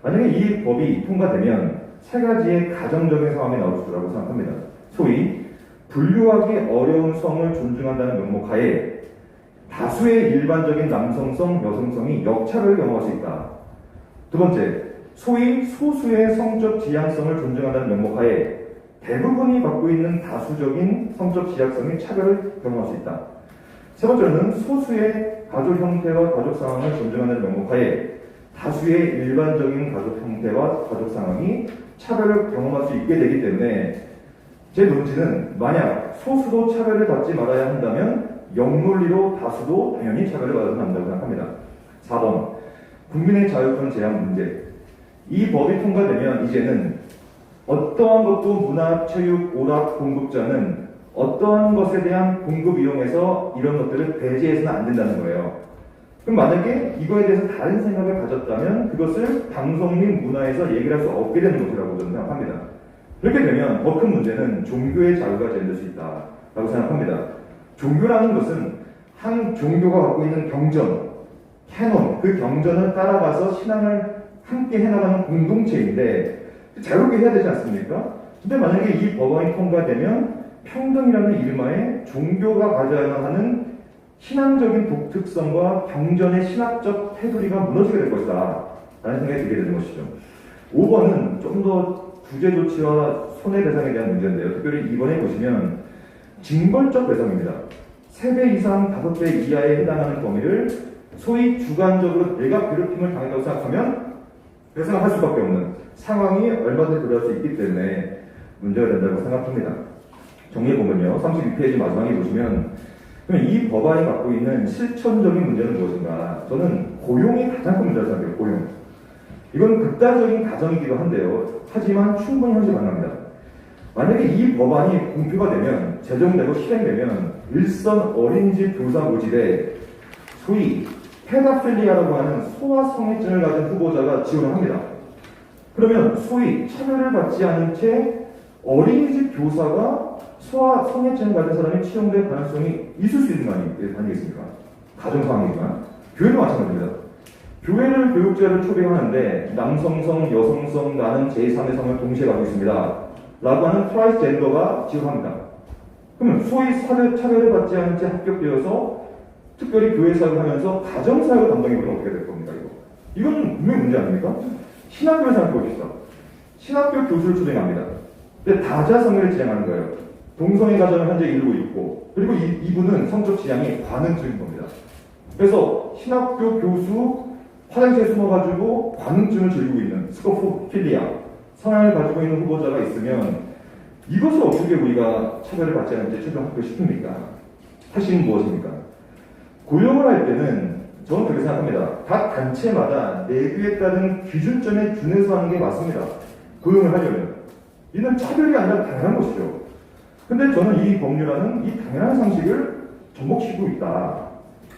만약에 이 법이 통과되면 세 가지의 가정적인 상황이 나올 수라고 생각합니다. 소위 분류하기 어려운 성을 존중한다는 명목 하에 다수의 일반적인 남성성, 여성성이 역차별을 경험할 수 있다. 두 번째, 소위 소수의 성적 지향성을 존중한다는 명목 하에 대부분이 갖고 있는 다수적인 성적 지향성이 차별을 경험할 수 있다. 세 번째는 소수의 가족 형태와 가족 상황을 존중하는 명목 하에 다수의 일반적인 가족 형태와 가족 상황이 차별을 경험할 수 있게 되기 때문에 제 논지는 만약 소수도 차별을 받지 말아야 한다면 역논리로 다수도 당연히 차별을 받아야 한다고 생각합니다. 4번 국민의 자유권 제한 문제. 이 법이 통과되면 이제는 어떠한 것도 문화, 체육, 오락 공급자는 어떠한 것에 대한 공급 이용해서 이런 것들을 배제해서는 안 된다는 거예요. 그럼 만약에 이거에 대해서 다른 생각을 가졌다면 그것을 방송 및 문화에서 얘기를 할 수 없게 되는 것이라고 저는 생각합니다. 그렇게 되면 더 큰 문제는 종교의 자유가 제한될 수 있다라고 생각합니다. 종교라는 것은 한 종교가 갖고 있는 경전, 캐논, 그 경전을 따라가서 신앙을 함께 해나가는 공동체인데 자유롭게 해야 되지 않습니까? 근데 만약에 이 법안이 통과되면 평등이라는 이름하에 종교가 가져야만 하는 신앙적인 독특성과 경전의 신학적 테두리가 무너지게 될 것이다 라는 생각이 들게 되는 것이죠. 5번은 좀 더 구제 조치와 손해배상에 대한 문제인데요. 특별히 2번에 보시면 징벌적 배상입니다. 3배 이상 5배 이하에 해당하는 범위를 소위 주관적으로 내가 괴롭힘을 당했다고 생각하면 배상을 할 수밖에 없는 상황이 얼마든지 도달할 수 있기 때문에 문제가 된다고 생각합니다. 정리해보면요. 32페이지 마지막에 보시면 그러면 이 법안이 갖고 있는 실천적인 문제는 무엇인가? 저는 고용이 가장 큰 문제라고 생각해요. 고용. 이건 극단적인 가정이기도 한데요. 하지만 충분히 현실 가능합니다. 만약에 이 법안이 공표가 되면 제정되고 실행되면 일선 어린이집 교사 모집에 소위 페다필리아라고 하는 소아성애증을 가진 후보자가 지원을 합니다. 그러면 소위 차별을 받지 않은 채 어린이집 교사가 소아성애증을 가진 사람이 채용될 가능성이 있을 수 있는 거 아니겠습니까? 가정상황이지만 교회도 마찬가지입니다. 교회를 교육자를 초빙하는데 남성성, 여성성, 나는 제3의 성을 동시에 가지고 있습니다. 라고 하는 트라이스젠더가 지원합니다. 그러면 소위 차별을 받지 않은 채 합격되어서 특별히 교회 사역을 하면서 가정사역을 담당해보면 어떻게 될 겁니까, 이거? 이건 분명히 문제 아닙니까? 신학교를 생각해봅시다. 신학교 교수를 초빙합니다. 근데 다자성애를 진행하는 거예요. 동성애 가정을 현재 이루고 있고, 그리고 이분은 성적 지향이 관음증인 겁니다. 그래서 신학교 교수 화장실에 숨어가지고 관음증을 즐기고 있는 스코포필리아 성향을 가지고 있는 후보자가 있으면 이것을 어떻게 우리가 차별을 받지 않은 채 최종학교 시킵니까? 사실은 무엇입니까? 고용을 할 때는 저는 그렇게 생각합니다. 각 단체마다 내규에 따른 기준점에 준해서 하는 게 맞습니다. 고용을 하려면. 이는 차별이 아니라 당연한 것이죠. 근데 저는 이 법률안은 이 당연한 상식을 접목시키고 있다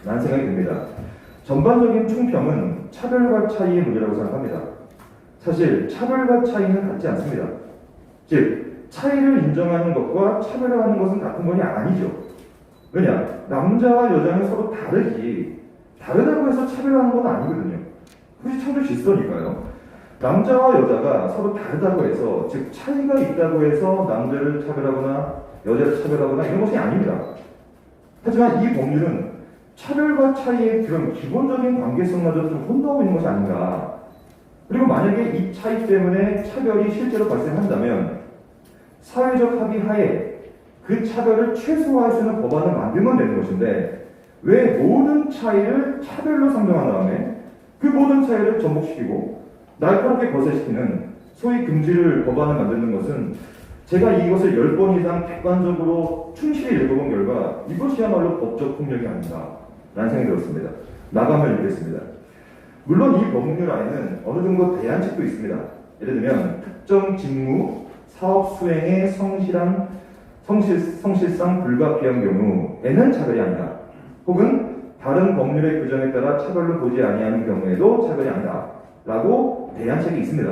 라는 생각이 듭니다. 전반적인 총평은 차별과 차이의 문제라고 생각합니다. 사실 차별과 차이는 같지 않습니다. 즉 차이를 인정하는 것과 차별화하는 것은 같은 것이 아니죠. 왜냐? 남자와 여자는 서로 다르다고 해서 차별하는 건 아니거든요. 그것이 창조 질서니까요. 남자와 여자가 서로 다르다고 해서, 즉 차이가 있다고 해서 남자를 차별하거나 여자를 차별하거나 이런 것이 아닙니다. 하지만 이 법률은 차별과 차이의 그런 기본적인 관계성마저 좀 혼동하고 있는 것이 아닌가. 그리고 만약에 이 차이 때문에 차별이 실제로 발생한다면 사회적 합의 하에 그 차별을 최소화할 수 있는 법안을 만들면 되는 것인데 왜 모든 차이를 차별로 상정한 다음에 그 모든 차이를 전복시키고 날카롭게 거세시키는 소위 금지를 법안을 만드는 것은 제가 이것을 10번 이상 객관적으로 충실히 읽어본 결과 이것이야말로 법적 폭력이 아닌가 라는 생각이 들었습니다. 나감을 읽겠습니다. 물론 이 법률 안에는 어느 정도 대안책도 있습니다. 예를 들면 특정 직무, 사업 수행의 성실상 불가피한 경우에는 차별이 아니다. 혹은 다른 법률의 규정에 따라 차별로 보지 아니하는 경우에도 차별이 아니다. 라고 대안책이 있습니다.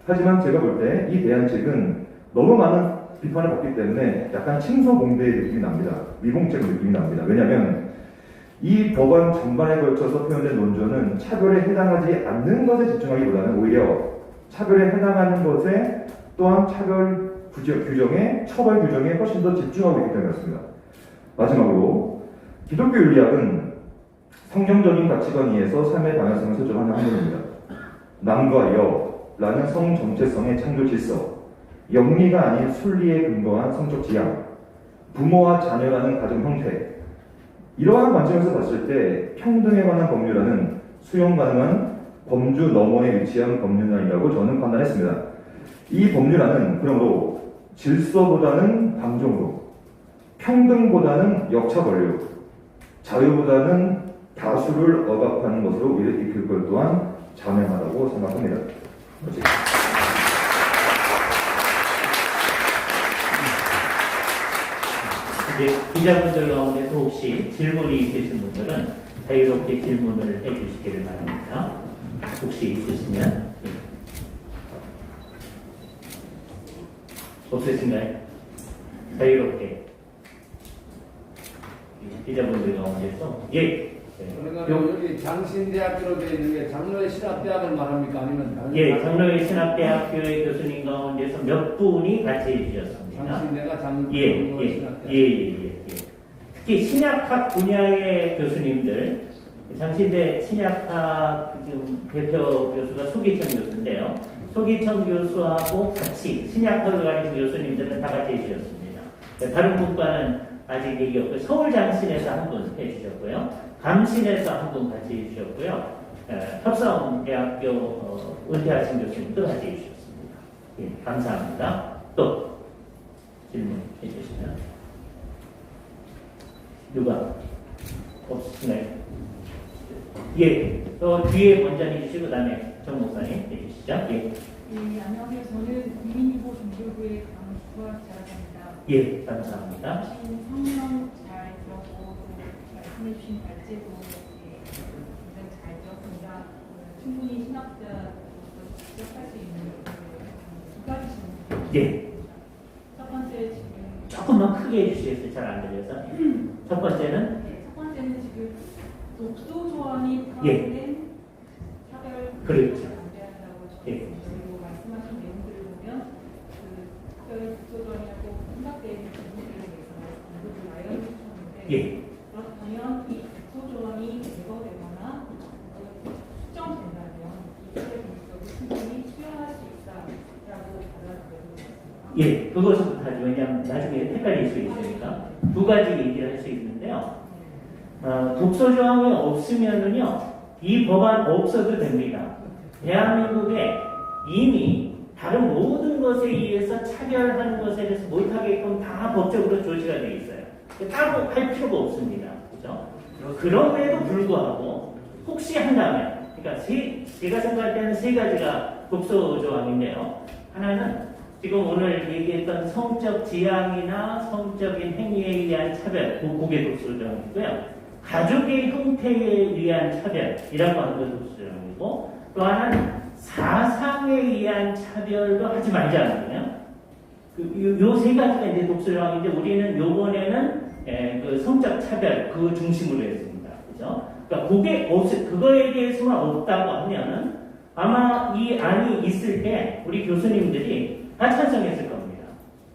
하지만 제가 볼 때 이 대안책은 너무 많은 비판을 받기 때문에 약간 칭소봉대의 느낌이 납니다. 미봉책 느낌이 납니다. 왜냐하면 이 법안 전반에 걸쳐서 표현된 논조는 차별에 해당하지 않는 것에 집중하기보다는 오히려 차별에 해당하는 것에 또한 차별 규정에 처벌 규정에 훨씬 더 집중하고 있기 때문이었습니다. 마지막으로 기독교 윤리학은 성경적인 가치관 위에서 삶의 방향성을 설정하는 학문입니다. 남과 여라는 성 정체성의 창조 질서, 영리가 아닌 순리에 근거한 성적 지향, 부모와 자녀라는 가정 형태, 이러한 관점에서 봤을 때 평등에 관한 법률안은 수용 가능한 범주 너머에 위치한 법률안이라고 저는 판단했습니다. 이 법률안은 그러므로 질서보다는 방종으로, 평등보다는 역차 권력, 자유보다는 다수를 억압하는 것으로 이끌 것 또한 자명하다고 생각합니다. 이제 기자분들 가운데서 혹시 질문이 있으신 분들은 자유롭게 질문을 해주시기를 바랍니다. 혹시 있으시면. 없으신가요? 자유롭게. 기자분들 가운데서. 예. 그러니까 여기 장신대학교로 되어 있는 게 장로의 신학대학을 말합니까? 아니면 다른 예, 장로의 신학대학교의 교수님 가운데서 몇 분이 같이 해주셨습니다. 장신대가 장로 신학대학. 예. 특히 신약학 분야의 교수님들, 장신대 신약학 지금 대표 교수가 소기천 교수인데요. 소기천 교수하고 같이 신약학을 가르친 교수님들은 다 같이 해주셨습니다. 다른 분과는 아직 얘기 없고 서울장신에서 한 분 해주셨고요. 감신에서 한 분 같이 해주셨고요. 협성대학교 은퇴하신 교수님도 같이 해주셨습니다. 예, 감사합니다. 또 질문 해주시면 누가 없으시나요? 예, 또 뒤에 먼저 해주시고 그다음에 정 목사님 해주시죠. 예. 예, 안녕하세요. 저는 이민이고 종교부의 강수학자입니다. 예, 감사합니다. 성명 잘 들었고 말씀해주신 발제도 굉장히 잘 들었습니다. 충분히 신학자로서 지적할 수 있는 두 가지 질문. 예. 첫 번째 지금 조금만 크게 해주시겠어요? 잘 안 들려서. 첫 번째는 네, 첫 번째는 지금 독소 조항이 예. 포함된 사별 그렇죠. 반대한다고 예. 그리고 말씀하신 내용들을 보면 그 사별 독소 조항이라고 생각되는 부분들에 대해서 언급을 많이 해주셨는데 예. 그렇다면 이 독소 조항이 제거되거나 수정된다면 이 사별 공격을 충분히 수용할 수 있다라고 받아들여도 되겠습니다. 예, 그것부터 하죠. 왜냐하면 나중에 헷갈릴 수 있으니까. 두 가지 얘기를 할 수 있는데요. 독소 조항이 없으면은요, 이 법안 없어도 됩니다. 대한민국에 이미 다른 모든 것에 의해서 차별하는 것에 대해서 못하게끔 다 법적으로 조치가 되어 있어요. 따로 할 필요가 없습니다. 그죠? 그럼에도 불구하고, 혹시 한다면, 그러니까 제가 생각할 때는 세 가지가 독소 조항인데요. 하나는 지금 오늘 얘기했던 성적 지향이나 성적인 행위에 의한 차별, 그게 독소조항이고요. 가족의 형태에 의한 차별이라고 하는 게 독소조항이고, 또 하나는 사상에 의한 차별도 하지 말자거든요. 요 세 가지가 이제 독소조항인데 우리는 요번에는 그 성적 차별 그 중심으로 했습니다. 그죠? 그러니까 그거에 대해서만 없다고 하면은 아마 이 안이 있을 때 우리 교수님들이 다 찬성했을 겁니다.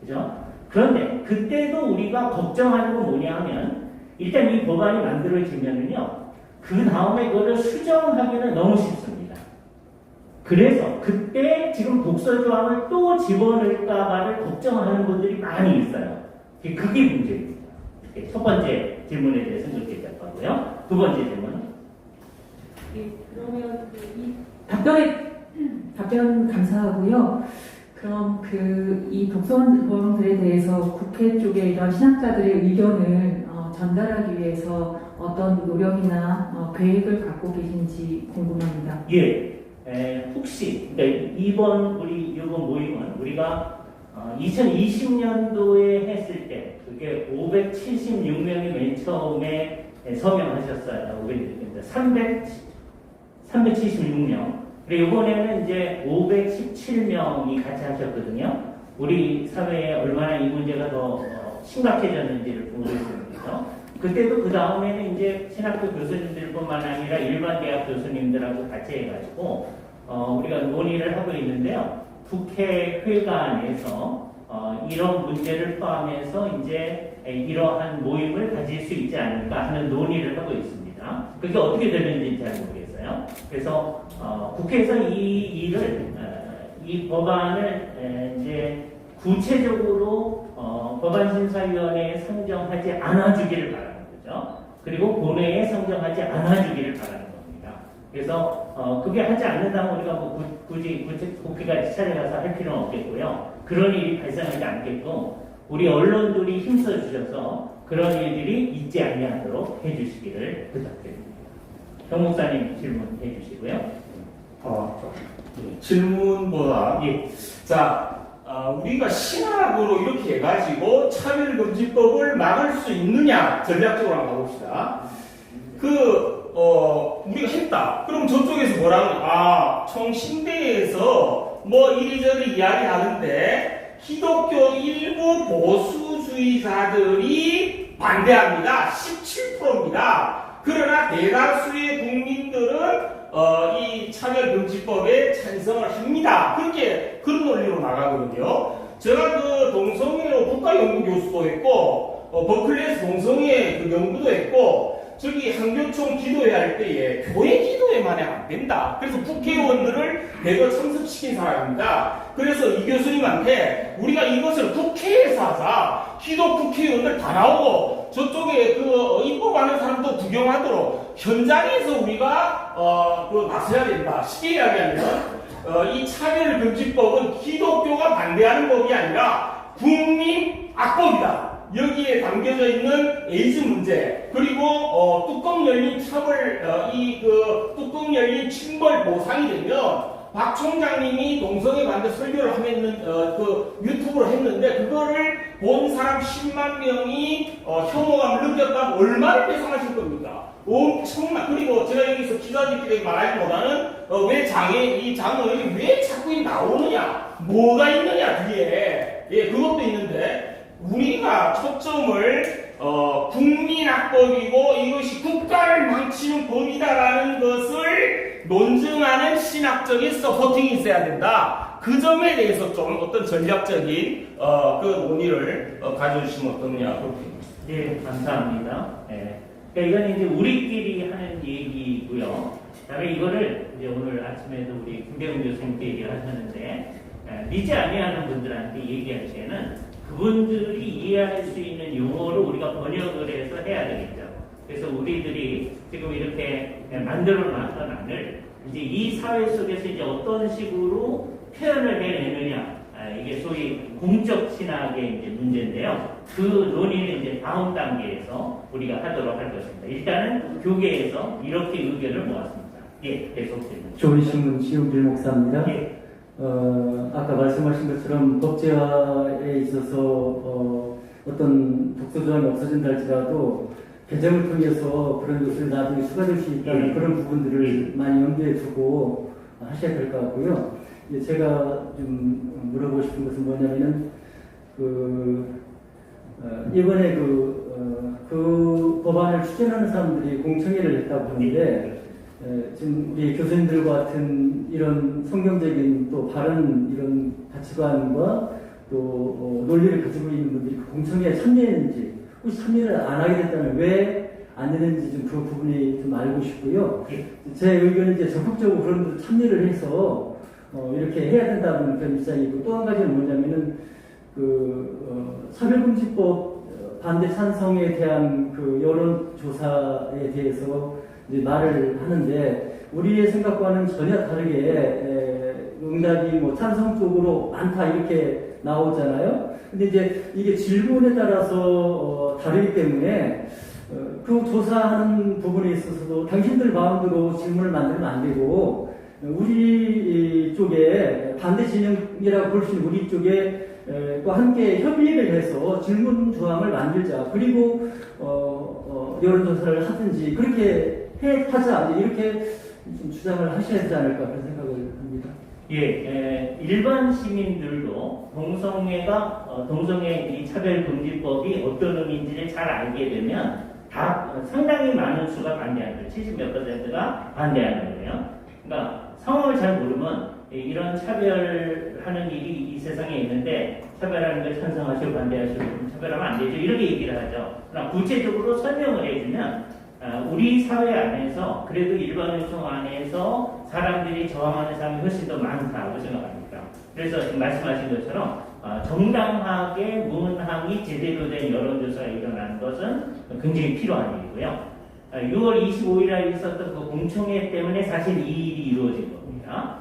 그죠? 그런데 그때도 우리가 걱정하는 건 뭐냐 하면 일단 이 법안이 만들어지면은요, 그 다음에 그거를 수정하기는 너무 쉽습니다. 그래서 그때 지금 독소조항을 또 집어넣을까봐를 걱정하는 분들이 많이 있어요. 그게 문제입니다. 첫 번째 질문에 대해서 그렇게 답하고. 거고요. 두 번째 질문. 예, 그러면 이 답변 감사하고요. 그럼 이 독서원들에 대해서 국회 쪽에 이런 신학자들의 의견을 전달하기 위해서 어떤 노력이나 계획을 갖고 계신지 궁금합니다. 예, 혹시 그러니까 이번 모임은 우리가 2020년도에 했을 때 그게 576명이 맨 처음에 서명하셨어요. 376명. 그리고 이번에는 이제 517명이 같이 하셨거든요. 우리 사회에 얼마나 이 문제가 더 심각해졌는지를 보여주면서 그때도 그 다음에는 이제 신학교 교수님들뿐만 아니라 일반 대학 교수님들하고 같이 해가지고 우리가 논의를 하고 있는데요. 국회회관에서 이런 문제를 포함해서 이제 이러한 모임을 가질 수 있지 않을까 하는 논의를 하고 있습니다. 그게 어떻게 되는지 잘 모르겠어요. 그래서 국회에서 이 법안을 이제 구체적으로 법안심사위원회에 상정하지 않아주기를 바라는 거죠. 그리고 본회의에 상정하지 않아주기를 바라는 겁니다. 그래서 그게 하지 않는다면 우리가 굳이 국회가 찾아가서 할 필요는 없겠고요. 그런 일이 발생하지 않게끔 우리 언론들이 힘써 주셔서 그런 일들이 있지 아니하도록 해주시기를 부탁드립니다. 정 목사님 질문해 주시고요. 질문보다 자, 우리가 신학으로 이렇게 해가지고 차별금지법을 막을 수 있느냐 전략적으로 한번 가봅시다. 우리가 했다. 그럼 저쪽에서 뭐라고? 청신대에서 뭐 이리저리 이야기하는데 기독교 일부 보수주의자들이 반대합니다. 17%입니다. 그러나 대다수의 국민들은 이 차별금지법에 찬성을 합니다. 그런 논리로 나가거든요. 제가 그 동성애로 국가연구교수도 했고, 버클리에서 동성애 그 연구도 했고, 저기 한교총 기도회 할 때에 교회 기도회만 하면 안 된다. 그래서 국회의원들을 대거 참석시킨 사람입니다. 그래서 이 교수님한테 우리가 이것을 국회에서 하자. 기도 국회의원들 다 나오고 저쪽에 입법하는 사람도 구경하도록 현장에서 우리가 나서야 된다. 쉽게 이야기하면 이 차별금지법은 기독교가 반대하는 법이 아니라 국민 악법이다. 여기에 담겨져 있는 에이즈 문제, 그리고 뚜껑 열린 뚜껑 열린 징벌 보상이 되면 박 총장님이 동성애 반대 설교를 하면 유튜브로 했는데 그거를 본 사람 10만 명이 혐오감을 느꼈다면 얼마를 배상하실 겁니까? 엄청나. 그리고 제가 여기서 기자님들에게 말하기보다는 왜 이 장로에게 왜 자꾸 나오느냐, 뭐가 있느냐 뒤에 그것도 있는데. 우리가 초점을 국민학법이고 이것이 국가를 망치는 법이다라는 것을 논증하는 신학적인 서포팅이 있어야 된다. 그 점에 대해서 좀 어떤 전략적인 그 논의를 가져주시면 어떠냐. 네, 감사합니다. 그러니까 이건 이제 우리끼리 하는 얘기고요. 그다음에 이거를 이제 오늘 아침에도 우리 김대웅 교수님께 얘기를 하셨는데 믿지 아니하는 분들한테 얘기할 때는 그분들이 이해할 수 있는 용어로 우리가 번역을 해서 해야 되겠죠. 그래서 우리들이 지금 이렇게 만들어 놨던 안을 이제 이 사회 속에서 이제 어떤 식으로 표현을 해내느냐, 이게 소위 공적 신학의 이제 문제인데요. 그 논의는 이제 다음 단계에서 우리가 하도록 할 것입니다. 일단은 교계에서 이렇게 의견을 모았습니다. 계속됩니다. 조이신문 지용길 목사입니다. 아까 말씀하신 것처럼 법제화에 있어서 어떤 독서조항이 없어진다 할지라도 개정을 통해서 그런 것을 나중에 수반할 수 있다는 그런 부분들을 많이 염두에 두고 하셔야 될 것 같고요. 제가 좀 물어보고 싶은 것은 뭐냐면은 이번에 그 법안을 추진하는 사람들이 공청회를 했다고 하는데 지금 우리 교수님들과 같은 이런 성경적인 또 바른 이런 가치관과 또 논리를 가지고 있는 분들이 그 공청회에 참여했는지, 혹시 참여를 안 하게 됐다면 왜 안 했는지 좀 그 부분이 좀 알고 싶고요. 제 의견은 이제 적극적으로 그런 분들 참여를 해서 이렇게 해야 된다는 그런 입장이고, 또 한 가지는 뭐냐면은 차별금지법 반대 찬성에 대한 그 여론조사에 대해서 이제 말을 하는데 우리의 생각과는 전혀 다르게 응답이 뭐 찬성 쪽으로 많다 이렇게 나오잖아요. 근데 이제 이게 질문에 따라서 다르기 때문에 그 조사하는 부분에 있어서도 당신들 마음대로 질문을 만들면 안 되고 우리 쪽에 반대 진영이라고 볼 수 있는 우리 쪽에 과 함께 협의를 해서 질문 조항을 만들자. 그리고 여론조사를 하든지 그렇게 하자. 이렇게 좀 주장을 하셔야 되지 않을까 그런 생각을 합니다. 예, 일반 시민들도 동성애 이 차별금지법이 어떤 의미인지를 잘 알게 되면 다 상당히 많은 수가 반대하는 거예요. 70몇 %가 반대하는 거예요. 그러니까 상황을 잘 모르면 이런 차별하는 일이 이 세상에 있는데 차별하는 걸 찬성하시고 반대하시고 차별하면 안 되죠. 이렇게 얘기를 하죠. 그러나 구체적으로 설명을 해주면 우리 사회 안에서 그래도 일반 요청 안에서 사람들이 저항하는 사람이 훨씬 더 많다고 생각합니다. 그래서 지금 말씀하신 것처럼 정당하게 문항이 제대로 된 여론조사가 일어나는 것은 굉장히 필요한 일이고요. 6월 25일에 있었던 그 공청회 때문에 사실 이 일이 이루어진 겁니다.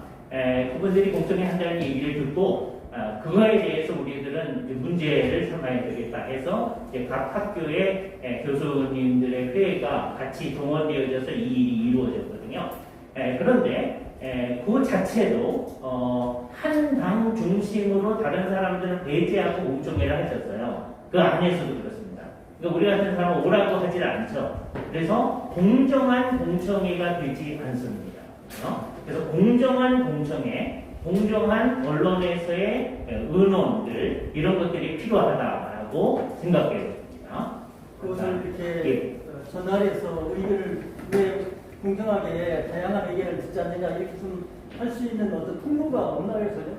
그분들이 공청회 한다는 얘기를 듣고 그거에 대해서 우리들은 문제를 삼아야 되겠다 해서 이제 각 학교의 교수님들의 회의가 같이 동원되어져서 이 일이 이루어졌거든요. 그런데 그 자체도 한 당 중심으로 다른 사람들을 배제하고 공청회를 하셨어요. 그 안에서도 그렇습니다. 그러니까 우리 같은 사람은 오라고 하질 않죠. 그래서 공정한 공청회가 되지 않습니다. 그래서 공정한 공청회, 공정한 언론에서의 의논들 이런 것들이 필요하다고 생각해요. 그것을 이렇게 전달해서 의견을 왜 공정하게 다양한 의견을 듣지 않느냐 이렇게 좀 할 수 있는 어떤 통로가 없나요, 전혀?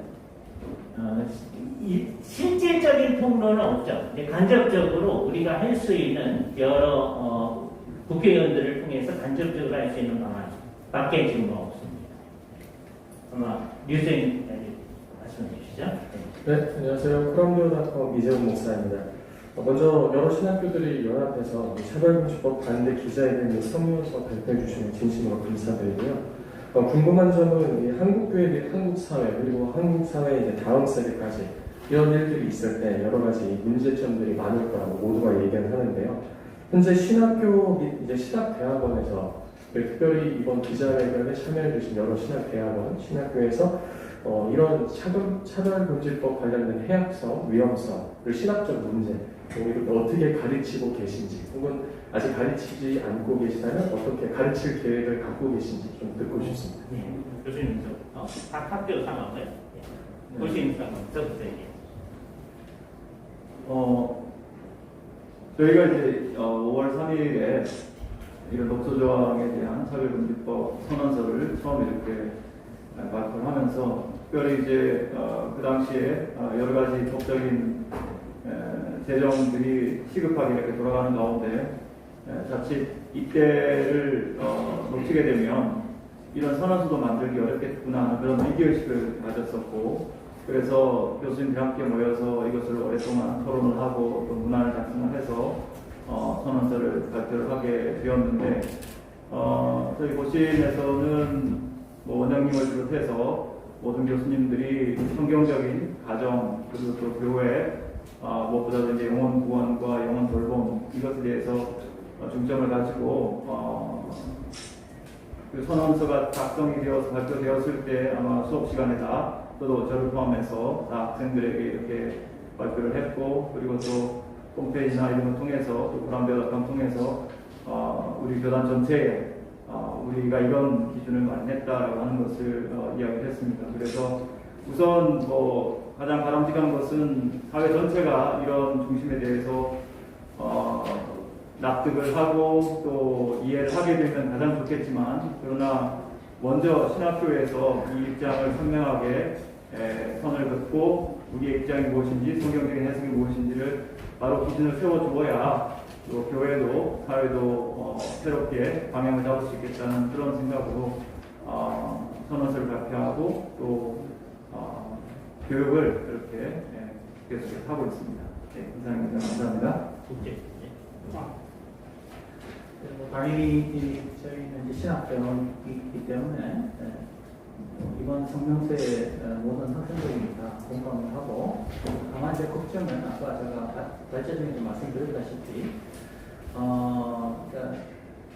실질적인 통로는 없죠. 간접적으로 우리가 할 수 있는 여러 국회의원들을 통해서 간접적으로 할 수 있는 방안밖에 지금 없습니다. 아마 류생 말씀해 주시죠. 네, 안녕하세요. 크럼디오닷컴 이재훈 목사입니다. 먼저 여러 신학교들이 연합해서 차별금지법 반대 기자회견 성명서 발표해 주시면 진심으로 감사드리고요. 궁금한 점은 이 한국교회 및 한국사회 그리고 한국사회의 이제 다음 세대까지 이런 일들이 있을 때 여러 가지 문제점들이 많을 거라고 모두가 얘기를 하는데요. 현재 신학교 및 이제 신학대학원에서 특별히 이번 기자회견에 참여해 주신 여러 신학대학원, 신학교에서 이런 차별금지법 관련된 해악성, 위험성을 신학적 문제 이걸 어떻게 가르치고 계신지 혹은 아직 가르치지 않고 계시다면 어떻게 가르칠 계획을 갖고 계신지 좀 듣고 싶습니다. 교수님, 각 학교 상황을 보시는 상황부터 얘기해요. 저희가 이제 5월 3일에 이런 독소조항에 대한 차별금지법 선언서를 처음 이렇게 발표를 하면서 특별히 이제 그 당시에 여러 가지 법적인 재정들이 시급하게 이렇게 돌아가는 가운데 자칫 이때를 놓치게 되면 이런 선언서도 만들기 어렵겠구나 그런 위기의식을 가졌었고 그래서 교수님들 함께 모여서 이것을 오랫동안 토론을 하고 또 문안을 작성을 해서 선언서를 발표를 하게 되었는데 저희 고시에서는 원장님을 비롯해서 모든 교수님들이 성경적인 가정 그리고 또 교회 무엇보다도 이제 영혼 구원과 영혼 돌봄 이것에 대해서 중점을 가지고 그 선언서가 작성이 되어서 발표되었을 때 아마 수업 시간에다 저도 저를 포함해서 다 학생들에게 이렇게 발표를 했고 그리고 또 홈페이지나 이런 걸 통해서 또 브람베어닷컴 통해서 우리 교단 전체에 우리가 이런 기준을 마련했다라고 하는 것을 이야기를 했습니다. 그래서 우선 가장 바람직한 것은 사회 전체가 이런 중심에 대해서 납득을 하고 또 이해를 하게 되면 가장 좋겠지만 그러나 먼저 신학교에서 이 입장을 선명하게 선을 긋고 우리의 입장이 무엇인지 성경적인 해석이 무엇인지를 바로 기준을 세워주어야 또 교회도 사회도 새롭게 방향을 잡을 수 있겠다는 그런 생각으로 선언서를 발표하고 또 교육을 이렇게 계속 하고 있습니다. 네, 감사합니다. 당연히 저희는 이제 신학병이기 때문에 이번 성명서에 모든 학생들이 다 공감을 하고, 다만 이제 걱정은 아까 제가 발제중에도 말씀드렸다시피 그러니까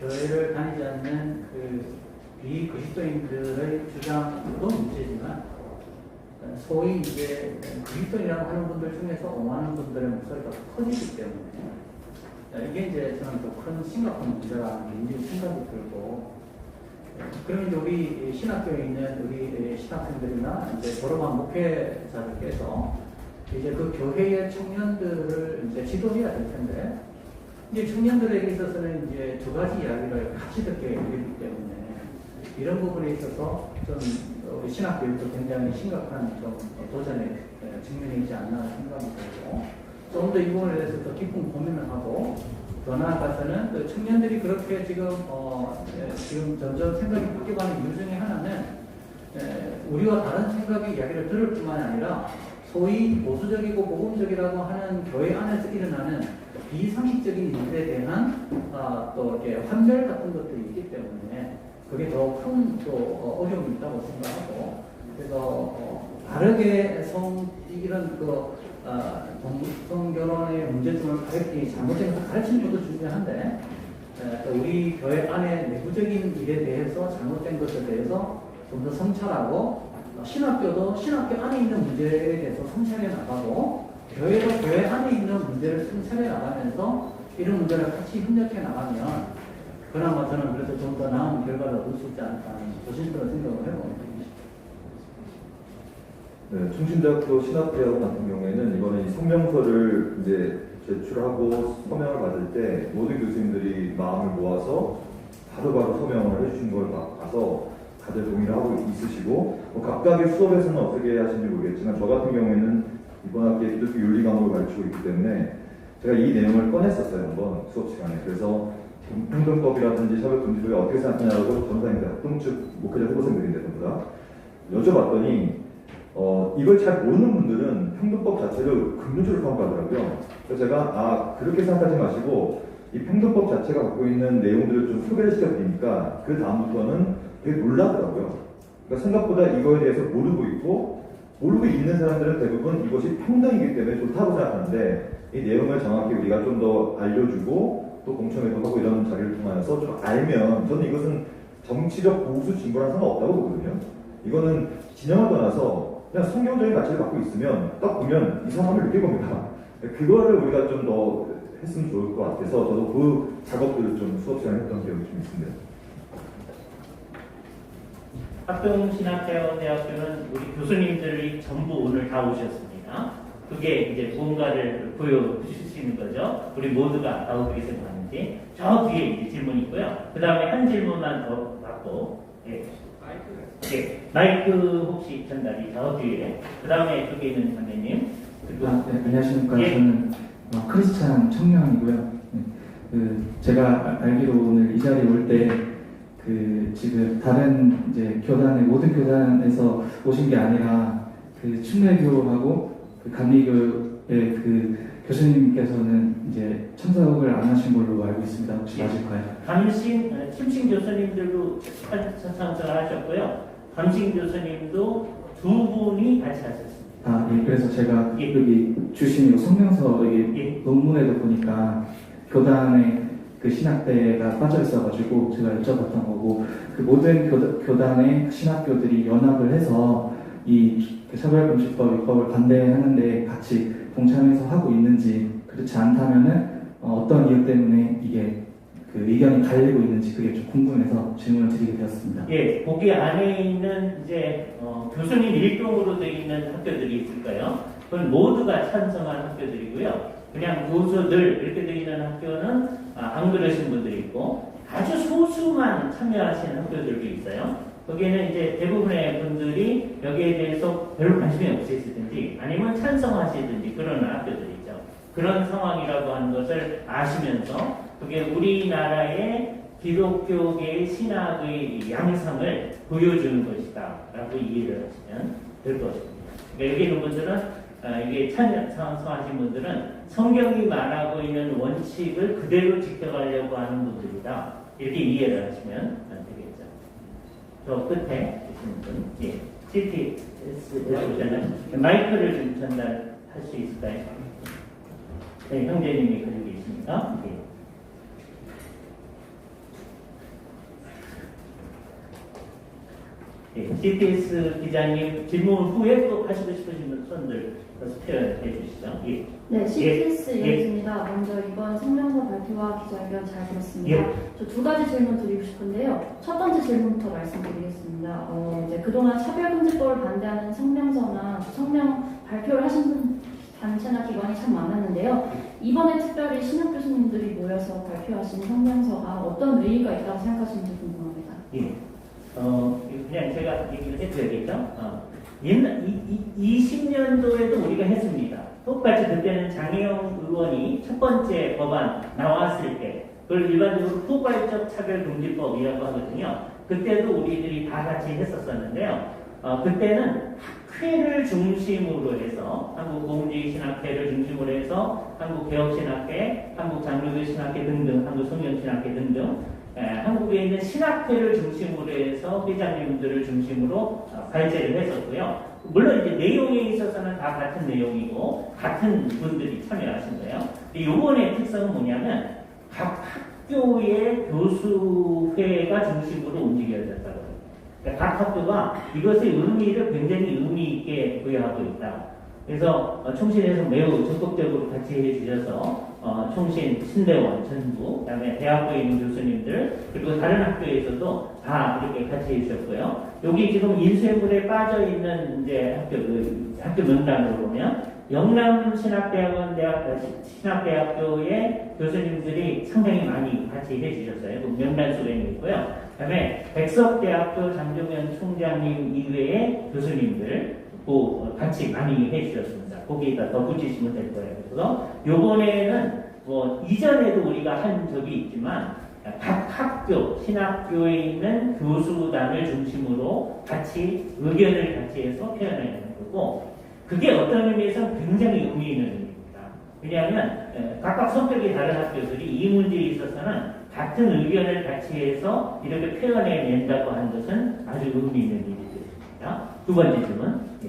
교회를 다니지 않는 그 비그리스도인들의 주장도 문제지만, 소위 이제 그리스도인이라고 하는 분들 중에서 옹호하는 분들의 목소리가 커지기 때문에 이게 이제 저는 더 큰 심각한 문제라는 생각이 들고, 그럼 이제 우리 신학교에 있는 우리 신학생들이나 이제 졸업한 목회자들께서 이제 그 교회의 청년들을 이제 지도해야 될 텐데, 이제 청년들에게 있어서는 이제 두 가지 이야기를 같이 듣게 되기 때문에 이런 부분에 있어서 좀 우리 신학교에도 굉장히 심각한 좀 도전의 측면이 있지 않나 생각이 들고, 좀 더 이 부분에 대해서 더 깊은 고민을 하고, 더 나아가서는 그 청년들이 그렇게 지금 지금 점점 생각이 바뀌어가는 이유 중에 하나는 우리와 다른 생각의 이야기를 들을 뿐만 아니라 소위 보수적이고 복음적이라고 하는 교회 안에서 일어나는 비상식적인 일에 대한 또 이렇게 환멸 같은 것들이 있기 때문에 그게 더 큰 또 어려움이 있다고 생각하고, 그래서 바르게 이런 동성 결혼의 문제점을 잘못된 것을 가르치는 것도 중요한데, 또 우리 교회 안에 내부적인 일에 대해서 잘못된 것에 대해서 좀 더 성찰하고, 신학교도 신학교 안에 있는 문제에 대해서 성찰해 나가고, 교회도 교회 안에 있는 문제를 성찰해 나가면서 이런 문제를 같이 협력해 나가면 그나마 저는 그래서 좀 더 나은 결과를 얻을 수 있지 않을까 하는 조심스러운 생각을 해봅니다. 네, 충신대학교 신학대학 같은 경우에는 이번에 이 성명서를 이제 제출하고 서명을 받을 때 모든 교수님들이 마음을 모아서 바로바로 서명을 해주신 걸 봐서 다들 동의를 하고 있으시고, 각각의 수업에서는 어떻게 하시는지 모르겠지만 저 같은 경우에는 이번 학기에 기독교 윤리 과목을 가르치고 있기 때문에 제가 이 내용을 꺼냈었어요, 한번 수업 시간에. 그래서 평등법이라든지 차별금지법이 어떻게 생각하냐고 전사님들, 학동측 목회자 후보생들인데 전부 다 여쭤봤더니 이걸 잘 모르는 분들은 평등법 자체를 긍정적으로 평가하더라고요. 그래서 제가 그렇게 생각하지 마시고 이 평등법 자체가 갖고 있는 내용들을 좀 소개를 시켜드리니까 그 다음부터는 되게 놀라더라고요. 그러니까 생각보다 이거에 대해서 모르고 있는 사람들은 대부분 이것이 평등이기 때문에 좋다고 생각하는데, 이 내용을 정확히 우리가 좀 더 알려주고 또 공청회도 하고 이런 자리를 통하여서 좀 알면, 저는 이것은 정치적 보수 진보랑 상관없다고 보거든요. 이거는 진영을 떠나서 그냥 성경적인 가치를 갖고 있으면 딱 보면 이상함을 느낄 겁니다. 그거를 우리가 좀 더 했으면 좋을 것 같아서 저도 그 작업들을 좀 수업 시간에 했던 기억이 좀 있습니다. 학동신학대학교는 우리 교수님들이 전부 오늘 다 오셨습니다. 그게 이제 무언가를 보여주실 수 있는 거죠. 우리 모두가 어떻게 생각하는지. 저 뒤에 이제 질문이 있고요. 그 다음에 한 질문만 더 받고, 마이크 혹시 전달이 저 뒤에. 그 다음에 저기 있는 선생님. 안녕하십니까. 저는 크리스찬 청년이고요. 제가 알기로 오늘 이 자리에 올 때 지금 다른 이제 교단의 모든 교단에서 오신 게 아니라 충래교하고 감리교의 교수님께서는 이제 참석을 안 하신 걸로 알고 있습니다. 혹시 맞을까요? 침신 교수님들도 참석을 하셨고요. 감신 교수님도 두 분이 같이 하셨습니다. 예. 그래서 제가 여기 주신 성명서 논문에도 보니까 교단의 신학대가 빠져 있어가지고 제가 여쭤봤던 거고, 모든 교단의 신학교들이 연합을 해서 이 차별금지법 입법을 반대하는데 같이 동참해서 하고 있는지, 그렇지 않다면은 어떤 이유 때문에 이게 의견이 갈리고 있는지 그게 좀 궁금해서 질문을 드리게 되었습니다. 예, 거기 안에 있는 이제 교수님 일동으로 되어 있는 학교들이 있을까요? 그건 모두가 찬성한 학교들이고요. 그냥 교수들 이렇게 되어 있는 학교는 안 그러신 분들이 있고, 아주 소수만 참여하시는 학교들도 있어요. 거기에는 이제 대부분의 분들이 여기에 대해서 별로 관심이 없으시든지 아니면 찬성하시든지 그런 학교들이죠. 그런 상황이라고 하는 것을 아시면서 그게 우리나라의 기독교계의 신학의 양상을 보여주는 것이다 라고 이해를 하시면 될 것입니다. 그러니까 여기 있는 분들은 이게 찬성하신 분들은 성경이 말하고 있는 원칙을 그대로 지켜가려고 하는 분들이다. 이렇게 이해를 하시면 되겠죠. 저 끝에 계시는 분, 예, CTS 마이크를 좀 전달할 수 있을까요? 네, 형제님이 가지고 계십니까? 예. 예, CTS 기자님 질문 후에 또 하시고 싶으신 손들 표현해 주시죠. 예. 네, CTS 예. 이현주입니다. 먼저 이번 성명서 발표와 기자회견 잘 들었습니다. 예. 저 두 가지 질문 드리고 싶은데요. 첫 번째 질문부터 말씀드리겠습니다. 이제 그동안 차별금지법을 반대하는 성명서나 성명 발표를 하신 분 단체나 기관이 참 많았는데요. 이번에 특별히 신학 교수님들이 모여서 발표하신 성명서가 어떤 의의가 있다고 생각하시는지 궁금합니다. 예. 그냥 제가 얘기를 해드려야겠죠. 옛날 20년도에도 우리가 했습니다. 똑같이 그때는 장혜영 의원이 첫 번째 법안 나왔을 때 그걸 일반적으로 포괄적 차별금지법이라고 하거든요. 그때도 우리들이 다 같이 했었었는데요. 그때는 학회를 중심으로 해서 한국공직신학회를 중심으로 해서 한국개혁신학회, 한국장로교신학회 등등, 한국성경신학회 등등 한국에 있는 신학회를 중심으로 해서 회장님들을 중심으로 발제를 했었고요. 물론 이제 내용에 있어서는 다 같은 내용이고 같은 분들이 참여하신 거예요. 이번의 특성은 뭐냐면 각 학교의 교수회가 중심으로 움직여졌다고 해요. 그러니까 각 학교가 이것의 의미를 굉장히 의미 있게 부여하고 있다. 그래서 총신에서 매우 적극적으로 같이 해주셔서 총신, 신대원, 전부, 그다음에 대학교에 있는 교수님들 그리고 다른 학교에서도 다 이렇게 같이 해주셨고요. 여기 지금 인쇄물에 빠져 있는 이제 학교 명단으로 보면 영남 신학대학원 신학대학교의 교수님들이 상당히 많이 같이 해주셨어요. 그 명단 수행이 있고요. 그다음에 백석대학교 장종현 총장님 이외의 교수님들 같이 많이 해주셨습니다. 거기에다 덧붙이시면 될 거예요. 그래서 요번에는 이전에도 우리가 한 적이 있지만 각 학교, 신학교에 있는 교수단을 중심으로 같이 의견을 같이 해서 표현하는 거고 그게 어떤 의미에서 굉장히 의미 있는 일입니다. 왜냐하면 각각 성격이 다른 학교들이 이 문제에 있어서는 같은 의견을 같이 해서 이렇게 표현해낸다고 하는 것은 아주 의미 있는 일이 되겠습니다. 두 번째 질문. 예.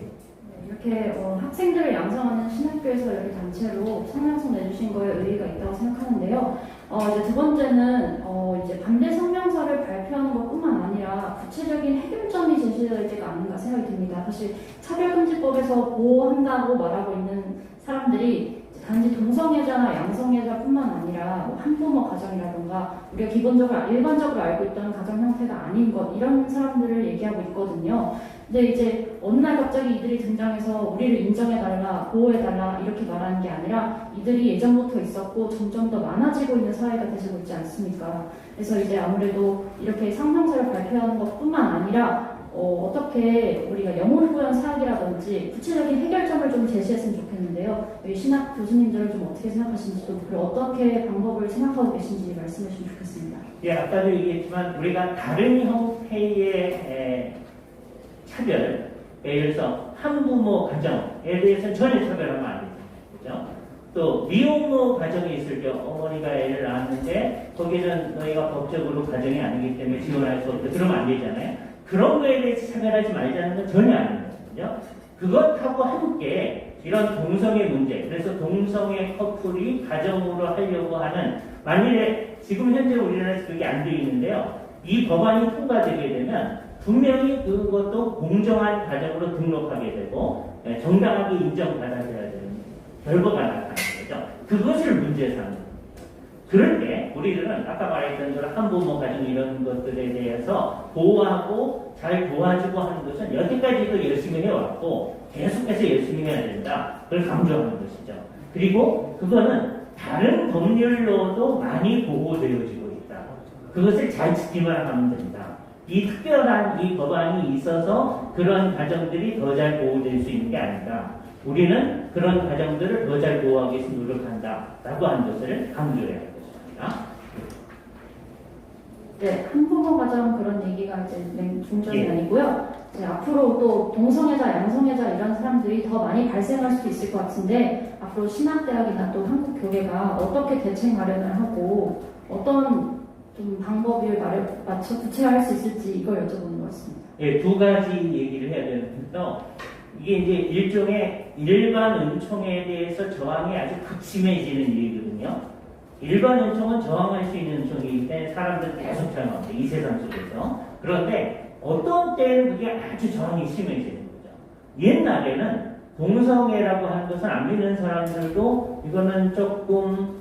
이렇게 학생들을 양성하는 신학교에서 이렇게 단체로 성명서 내주신 거에 의의가 있다고 생각하는데요. 이제 두 번째는 이제 반대 성명서를 발표하는 것뿐만 아니라 구체적인 해결점이 제시되지가 않는가 생각이 듭니다. 사실 차별금지법에서 보호한다고 말하고 있는 사람들이 단지 동성애자나 양성애자뿐만 아니라 한부모 가정이라든가 우리가 기본적으로 일반적으로 알고 있던 가정 형태가 아닌 것 이런 사람들을 얘기하고 있거든요. 근데 이제 어느 날 갑자기 이들이 등장해서 우리를 인정해달라, 보호해달라 이렇게 말하는 게 아니라 이들이 예전부터 있었고 점점 더 많아지고 있는 사회가 되고 있지 않습니까? 그래서 이제 아무래도 이렇게 성명서를 발표하는 것뿐만 아니라 어떻게 우리가 영혼을 구한 사학이라든지 구체적인 해결점을 좀 제시했으면 좋겠는데요. 여기 신학 교수님들은 좀 어떻게 생각하시는지도 그리고 어떻게 방법을 생각하고 계신지 말씀해 주시면 좋겠습니다. 예, 아까도 얘기했지만 우리가 다른 형태의 차별, 예를 들어서 한부모 가정에 대해서는 전혀 차별하면 안 되죠. 그죠? 또 미혼모 가정이 있을 때 어머니가 애를 낳았는데 거기는 너희가 법적으로 가정이 아니기 때문에 지원할 수 없다. 그러면 안 되잖아요. 그런 거에 대해서 차별하지 말자는 건 전혀 아니거든요. 그것하고 함께 이런 동성애 문제, 그래서 동성애 커플이 가정으로 하려고 하는 만일에 지금 현재 우리나라에서 그게 안 되어 있는데요. 이 법안이 통과되게 되면 분명히 그것도 공정한 가정으로 등록하게 되고 정당하게 인정받아야 되는 결과가 나타나는 거죠. 그것을 문제 삼는 겁니다. 그럴 때 우리들은 아까 말했던 그런 한부모 가정 이런 것들에 대해서 보호하고 잘 도와주고 하는 것은 여태까지도 열심히 해왔고 계속해서 열심히 해야 된다. 그걸 강조하는 것이죠. 그리고 그거는 다른 법률로도 많이 보호되어지고 있다. 그것을 잘 지키만 하면 된다. 이 특별한 이 법안이 있어서 그런 가정들이 더 잘 보호될 수 있는 게 아니다. 우리는 그런 가정들을 더 잘 보호하기 위해서 노력한다라고 하는 것을 강조해야 할 것입니다. 네, 한부모 가정 그런 얘기가 이제 중점이 예. 아니고요. 이제 앞으로 또 동성애자, 양성애자 이런 사람들이 더 많이 발생할 수도 있을 것 같은데 앞으로 신학대학이나 또 한국교회가 어떻게 대책 마련을 하고 어떤 좀 방법을 맞춰 구체화할 수 있을지 이걸 여쭤보는 것 같습니다. 예, 두 가지 얘기를 해야 되는데요. 이게 이제 일종의 일반 은총에 대해서 저항이 아주 극심해지는 일이거든요. 일반 은총은 저항할 수 있는 은총이기 때문에 사람들 계속 저항합니다. 이 세상 속에서. 그런데 어떤 때는 그게 아주 저항이 심해지는 거죠. 옛날에는 동성애라고 하는 것은 안 믿는 사람들도 이거는 조금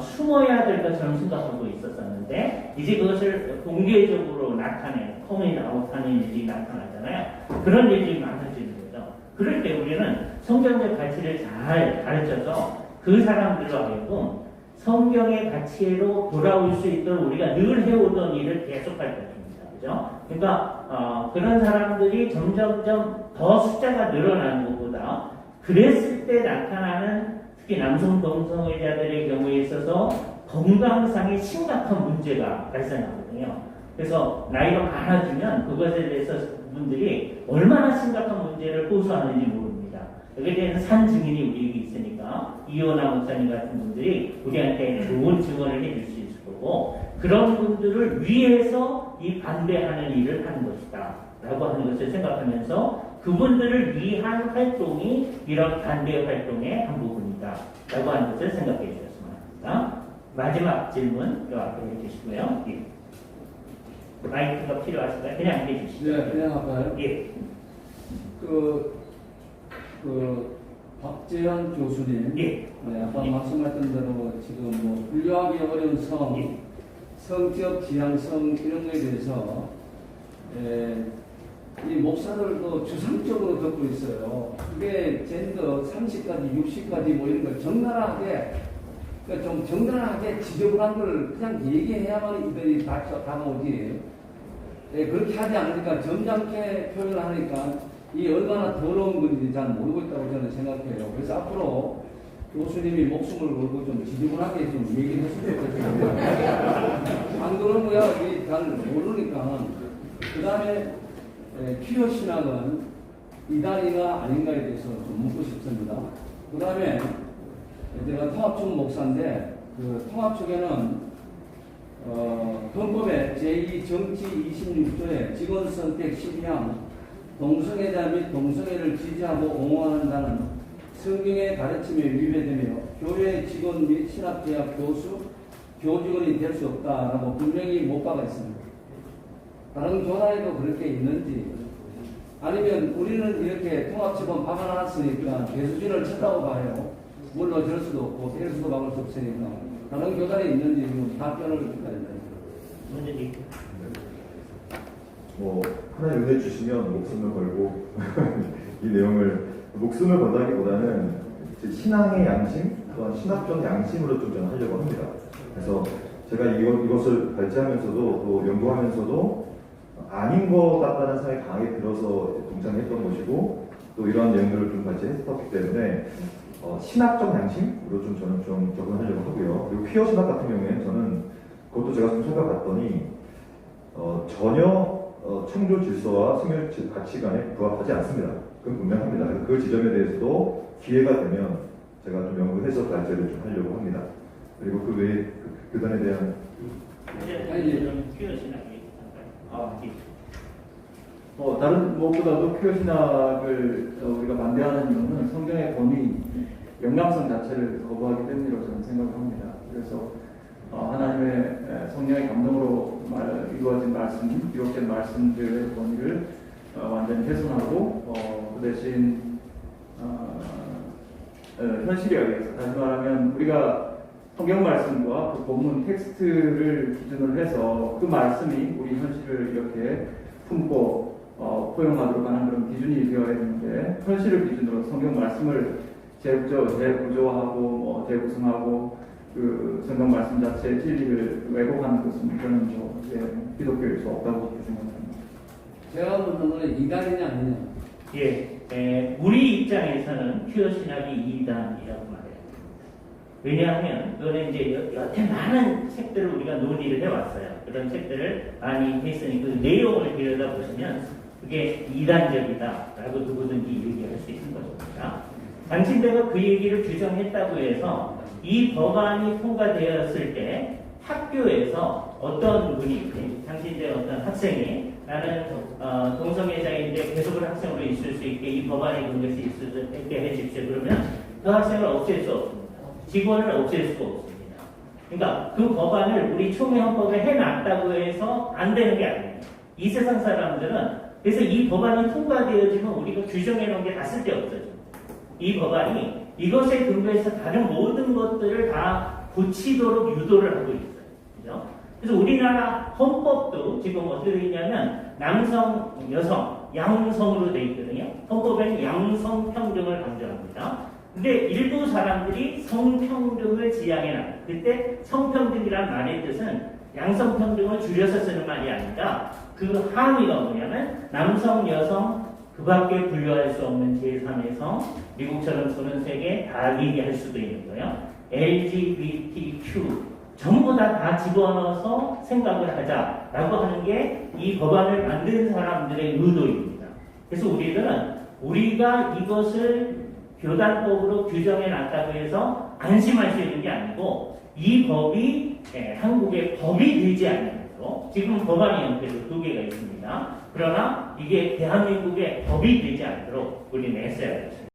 숨어야 될 것처럼 생각하고 있었었는데 이제 그것을 공개적으로 나타내는 커밍 아웃하는 일이 나타나잖아요. 그런 일이 많아지는 거죠. 그럴 때 우리는 성경적 가치를 잘 가르쳐서 그 사람들로 하여금 성경의 가치로 돌아올 수 있도록 우리가 늘 해오던 일을 계속할 것입니다. 그죠? 그러니까 그런 사람들이 점점점 더 숫자가 늘어나는 것보다 그랬을 때 나타나는 특히 남성 동성애자들의 경우에 있어서 건강상의 심각한 문제가 발생하거든요. 그래서 나이가 많아지면 그것에 대해서 분들이 얼마나 심각한 문제를 호소하는지 모릅니다. 여기에 대해서 산 증인이 우리에게 있으니까 이호나 목사님 같은 분들이 우리한테 좋은 증언을 해줄 수 있을 거고 그런 분들을 위해서 이 반대하는 일을 하는 것이다 라고 하는 것을 생각하면서 그분들을 위한 활동이 이런 반대 활동의 한 부분이다 라고 하는 것을 생각해 주셨으면 합니다. 마지막 질문 요 앞에 해주시고요. 예. 마이크가 필요하실까요? 그냥 해주시죠. 네, 그냥 할까요? 예. 박재현 교수님, 예. 네, 아까 말씀하셨던 대로 지금 뭐 분류하기 어려운 성, 성격 지향성 이런 거에 대해서 이 목사들도 주상적으로 듣고 있어요. 그게 젠더 30까지, 60까지 뭐 이런 걸 적나라하게, 그러니까 좀 적나라하게 지저분한 걸 그냥 얘기해야만 이들이 다가오지. 그렇게 하지 않으니까 점잖게 표현을 하니까 이 얼마나 더러운 건지 잘 모르고 있다고 저는 생각해요. 그래서 앞으로 교수님이 목숨을 걸고 좀 지저분하게 좀 얘기를 했으면 좋겠어요. 안 그러면 잘 모르니까. 그 다음에 퀴어 신학은 이단이가 아닌가에 대해서 좀 묻고 싶습니다. 그 다음에 제가 통합쪽 목사인데 그 통합 쪽에는 헌법의 제2정치 26조에 직원 선택 12항 동성애자 및 동성애를 지지하고 옹호한다는 성경의 가르침에 위배되며 교회 직원 및 신학대학 교수, 교직원이 될 수 없다라고 분명히 못 박아 있습니다. 다른 교단에도 그렇게 있는지 아니면 우리는 이렇게 통합집원 박아놨으니까 배수진을 쳤다고 봐요. 물러질 수도 없고 뗄 수도 막을 수 없으니까 다른 교단에 있는지 답변을 기다린다. 뭐 하나님 은혜 주시면 목숨을 걸고 이 내용을 목숨을 건다기보다는 신앙의 양심 또한 신학적 양심으로 좀 저는 하려고 합니다. 그래서 제가 이것을 발제하면서도 또 연구하면서도 아닌 것 같다는 생각이 강하게 들어서 동참했던 것이고 또 이러한 내용들을 좀 발제했었기 때문에 신학적 양심으로 좀 저는 좀 접근하려고 하고요. 그리고 퀴어 신학 같은 경우에는 저는 그것도 제가 좀 살펴봤더니 전혀 창조 질서와 생명 가치관에 부합하지 않습니다. 그건 분명합니다. 그래서 그 지점에 대해서도 기회가 되면 제가 좀 연구해서 발제를 좀 하려고 합니다. 그리고 그 외에 교단에 대한 다른 무엇보다도 퀴어 신학을 우리가 반대하는 이유는 성경의 권위, 영향성 자체를 거부하기 때문이라고 저는 생각합니다. 그래서 하나님의 성령의 감동으로 이루어진 말씀, 기록된 말씀들의 권위를 완전히 훼손하고 그 대신 현실에 의해서 다시 말하면 우리가 성경 말씀과 그 본문 텍스트를 기준으로 해서 그 말씀이 우리 현실을 이렇게 품고 포용하도록 하는 그런 기준이 되어야 되는데 현실을 기준으로 성경 말씀을 재구조하고 재구성하고 그 성경 말씀 자체의 진리를 왜곡하는 것은 저는 기독교일 수 없다고 생각합니다. 제가 묻는 건 이단이냐 아니냐? 예, 우리 입장에서는 퀴어 신학이 이단이라고 말해요. 왜냐하면 그거는 이제 여태 많은 책들을 우리가 논의를 해왔어요. 그런 책들을 많이 했으니 그 내용을 들여다보시면 그게 이단적이다라고 누구든지 얘기할 수 있는 것입니다. 당신대가 그 얘기를 규정했다고 해서 이 법안이 통과되었을 때 학교에서 어떤 분이, 당신대 어떤 학생이 나는 동성애자인데 계속을 학생으로 있을 수 있게 이 법안에 그런 것이 있을 수 있게 해주십시오. 그러면 그 학생을 없앨 수 없습니다. 직원을 없앨 수가 없습니다. 그러니까 그 법안을 우리 총회헌법에 해놨다고 해서 안 되는 게 아니에요. 이 세상 사람들은 그래서 이 법안이 통과되어지면 우리가 규정해 놓은 게 다 쓸데없어져. 이 법안이 이것에 근거해서 다른 모든 것들을 다 고치도록 유도를 하고 있어요. 그죠? 그래서 우리나라 헌법도 지금 어떻게 되어 있냐면 남성, 여성, 양성으로 되어 있거든요. 헌법에는 양성 평등을 강조합니다. 근데 일부 사람들이 성평등을 지향해놔요. 그때 성평등이란 말의 뜻은 양성평등을 줄여서 쓰는 말이 아니라 그 함의가 뭐냐면 남성, 여성, 그 밖에 분류할 수 없는 제3의 성, 미국처럼 33개 다 얘기할 수도 있는 거예요. LGBTQ 전부 다 집어넣어서 생각을 하자라고 하는 게 이 법안을 만든 사람들의 의도입니다. 그래서 우리가 이것을 교단법으로 규정해 놨다고 해서 안심할 수 있는 게 아니고 이 법이 한국의 법이 되지 않도록 지금 법안이 형태로 2개가 있습니다. 그러나 이게 대한민국의 법이 되지 않도록 우리는 했어야 됩니다.